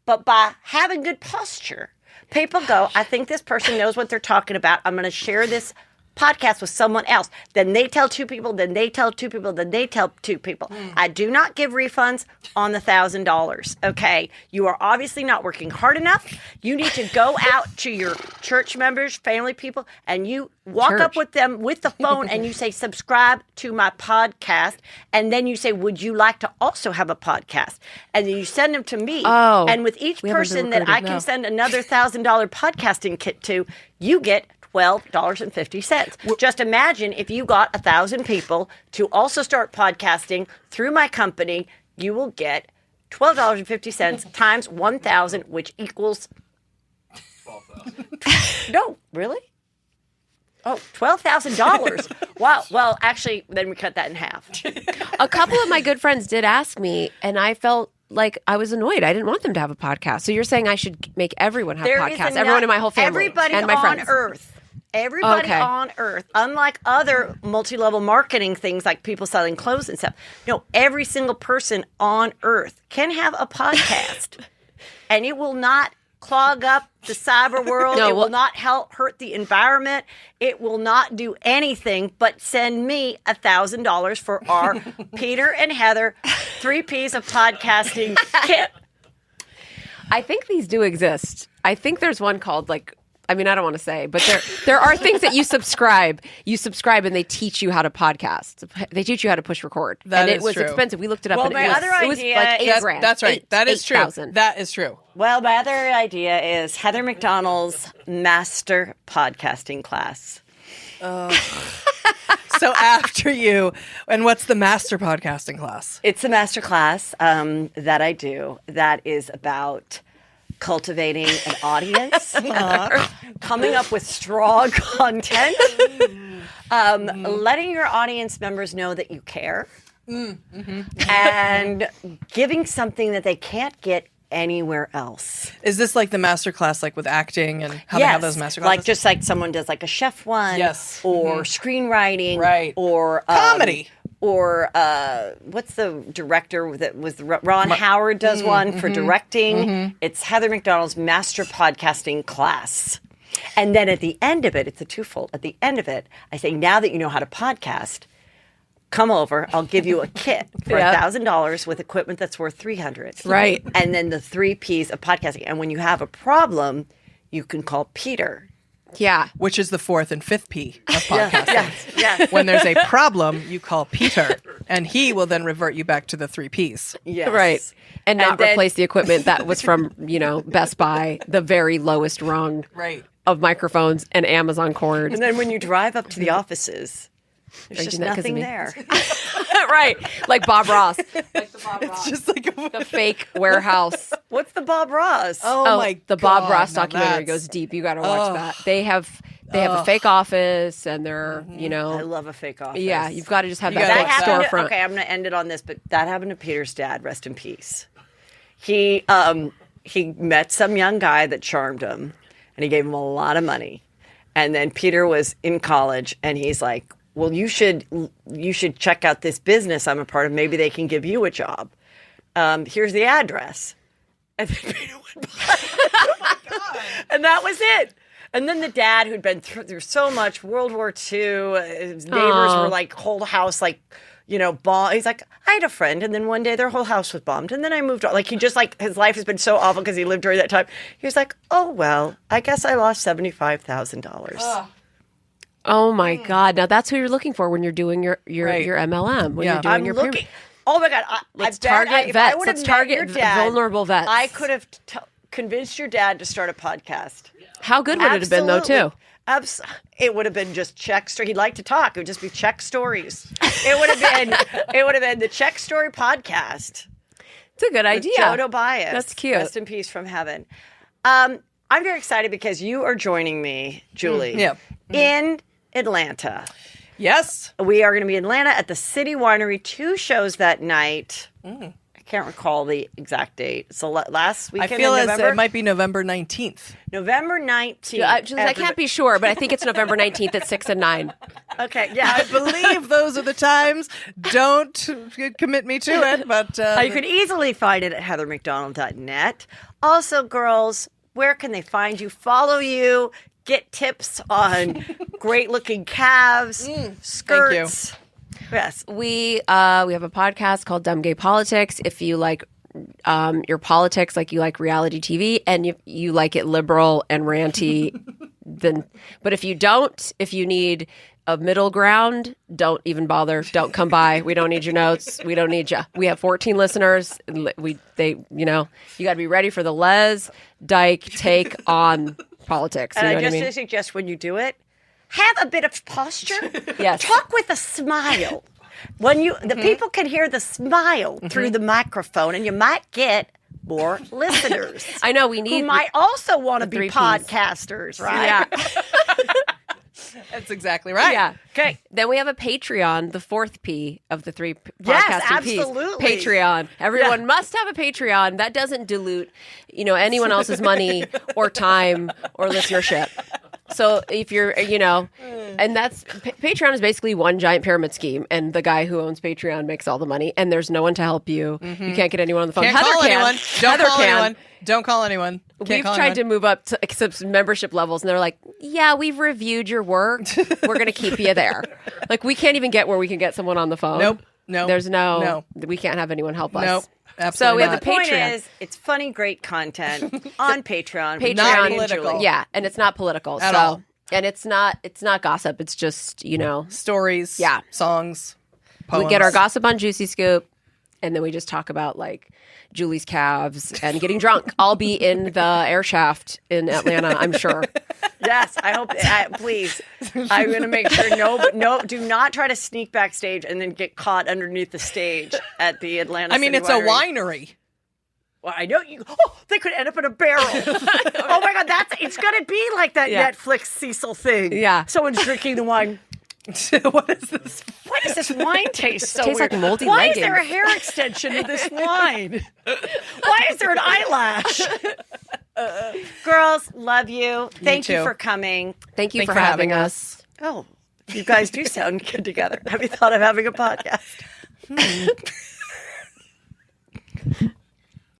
But by having good posture, people go, I think this person knows what they're talking about. I'm going to share this podcast with someone else. Then they tell 2 people, then they tell 2 people, then they tell 2 people. I do not give refunds on the $1,000, okay? You are obviously not working hard enough. You need to go out to your church members, family people, and you walk up with them with the phone and you say, subscribe to my podcast. And then you say, would you like to also have a podcast? And then you send them to me. Oh, and with each person that I can send another $1,000 podcasting kit to, you get $12.50. Just imagine if you got 1,000 people to also start podcasting through my company, you will get $12.50 times 1,000, which equals 12,000. No, really? Oh, $12,000. Wow. Well, actually, then we cut that in half. A couple of my good friends did ask me, and I felt like I was annoyed. I didn't want them to have a podcast. So you're saying I should make everyone have podcasts, everyone in my whole family, everybody and my on friends. Earth. Everybody on Earth, unlike other multi-level marketing things like people selling clothes and stuff, no, every single person on Earth can have a podcast, and it will not clog up the cyber world. No, it will not hurt the environment. It will not do anything but send me $1,000 for our Peter and Heather 3 Ps of podcasting kit. I think these do exist. I think there's one called I don't want to say, but there are things that you subscribe. You subscribe and they teach you how to podcast. They teach you how to push record. That and is it was true. expensive. We looked it up. Well, and my it was, other it was idea like is- $8,000. That's right. That is true. 8,000. That is true. Well, my other idea is Heather McDonald's master podcasting class. So after you, and what's the master podcasting class? It's a master class that I do that is about cultivating an audience, coming up with strong content, letting your audience members know that you care, and giving something that they can't get anywhere else. Is this like the master class, like with acting and how they have those master classes? Like just like someone does like a chef one, Yes. or screenwriting, Right. or Comedy. or what's the director that was Ron Howard does one for directing. It's Heather McDonald's master podcasting class. And then at the end of it, it's a twofold. At the end of it, I say, now that you know how to podcast, come over. I'll give you a kit for $1,000 with equipment that's worth $300. Right. And then the 3 Ps of podcasting. And when you have a problem, you can call Peter. Yeah. Which is the 4th and 5th P of podcasting. Yeah. When there's a problem, you call Peter, and he will then revert you back to the 3 Ps. Yes. Right. And not then- replace the equipment that was from, Best Buy, the very lowest rung Right. of microphones and Amazon cords. And then when you drive up to the offices, there's just that 'cause of nothing me. there. Right. Like Bob Ross. It's just like The fake warehouse. What's the Bob Ross? oh my The God, Bob Ross now documentary that's- goes deep. You got to watch that. They have a fake office and they're, I love a fake office. yeah, you've got to just have You that gotta fake watch that. storefront. Okay, I'm going to end it on this, but that happened to Peter's dad. Rest in peace. He met some young guy that charmed him, and he gave him a lot of money. And then Peter was in college, and he's like, "Well, you should check out this business I'm a part of. Maybe they can give you a job. Here's the address." And then Peter went by. Oh my God! And that was it. And then the dad, who'd been through so much, World War II, his neighbors were like, whole house, like, bomb. He's like, I had a friend, and then one day their whole house was bombed, and then I moved on. Like, he just, like, his life has been so awful because he lived during that time. He was like, oh, well, I guess I lost $75,000. Oh my God! Now that's who you're looking for when you're doing your MLM. When you're doing I'm your looking. Oh my God! Let's I bet target if vets. I would Let's have target met your dad, vulnerable vets. I could have convinced your dad to start a podcast. How good would it have been though too? It would have been just Czech story. He'd like to talk. It would just be Czech stories. It would have been the Czech Story podcast. It's a good idea. Jojo Bias. That's cute. Rest in peace from heaven. I'm very excited because you are joining me, Julie, in Atlanta. Yes. We are going to be in Atlanta at the City Winery. 2 shows that night. I can't recall the exact date. So last weekend I feel in as November. it might be November 19th. November 19th. Julie, I can't be sure, but I think it's November 19th at 6 and 9. Okay, yeah. I believe those are the times. Don't commit me to it, but... You can easily find it at heathermcdonald.net. Also, girls, where can they find you? Follow you. Get tips on great-looking calves, skirts. Yes. We have a podcast called Dumb Gay Politics. If you like your politics, like you like reality TV, and you like it liberal and ranty, then. But if you don't, if you need a middle ground, don't even bother. Don't come by. We don't need your notes. We don't need you. We have 14 listeners. You got to be ready for the Les Dyke take on politics. And you know I what just mean? suggest when you do it, have a bit of posture. Yes. Talk with a smile. When the people can hear the smile through the microphone, and you might get more listeners. I know we need who might also want to the be 3 Ps. podcasters, right? Yeah. That's exactly right. Yeah. Okay. Then we have a Patreon, the 4th P of the 3 Yes, podcasting Ps. absolutely. Patreon. Everyone must have a Patreon. That doesn't dilute, anyone else's money or time or listenership. So if you're, and that's Patreon is basically one giant pyramid scheme, and the guy who owns Patreon makes all the money, and there's no one to help you. Mm-hmm. You can't get anyone on the phone. Can't call anyone. Don't call anyone. We've tried to move up to some membership levels, and they're like, "Yeah, we've reviewed your work. We're going to keep you there." Like we can't even get where we can get someone on the phone. Nope. No. There's no. We can't have anyone help us. Nope. Absolutely. So we have The point is, it's funny, great content on Patreon. Not political. Yeah, and it's not political At all. And it's not gossip. It's just stories. Yeah. Songs. Poems. We get our gossip on Juicy Scoop, and then we just talk about like Julie's calves and getting drunk. I'll be in the air shaft in Atlanta, I'm sure. Yes, I hope. Please, I'm going to make sure. No, do not try to sneak backstage and then get caught underneath the stage at the Atlanta. I mean, City it's Winery. a winery. Well, I know you. Oh, they could end up in a barrel. Oh my God, it's going to be like that Netflix Cecil thing. Yeah, someone's drinking the wine. What is this? Why does this wine taste so tastes weird? like moldy Why leggings. is there a hair extension to this wine? Why is there an eyelash? Girls, love you. Thank you too. for coming. Thank you for having us. Oh, you guys do sound good together. Have you thought of having a podcast?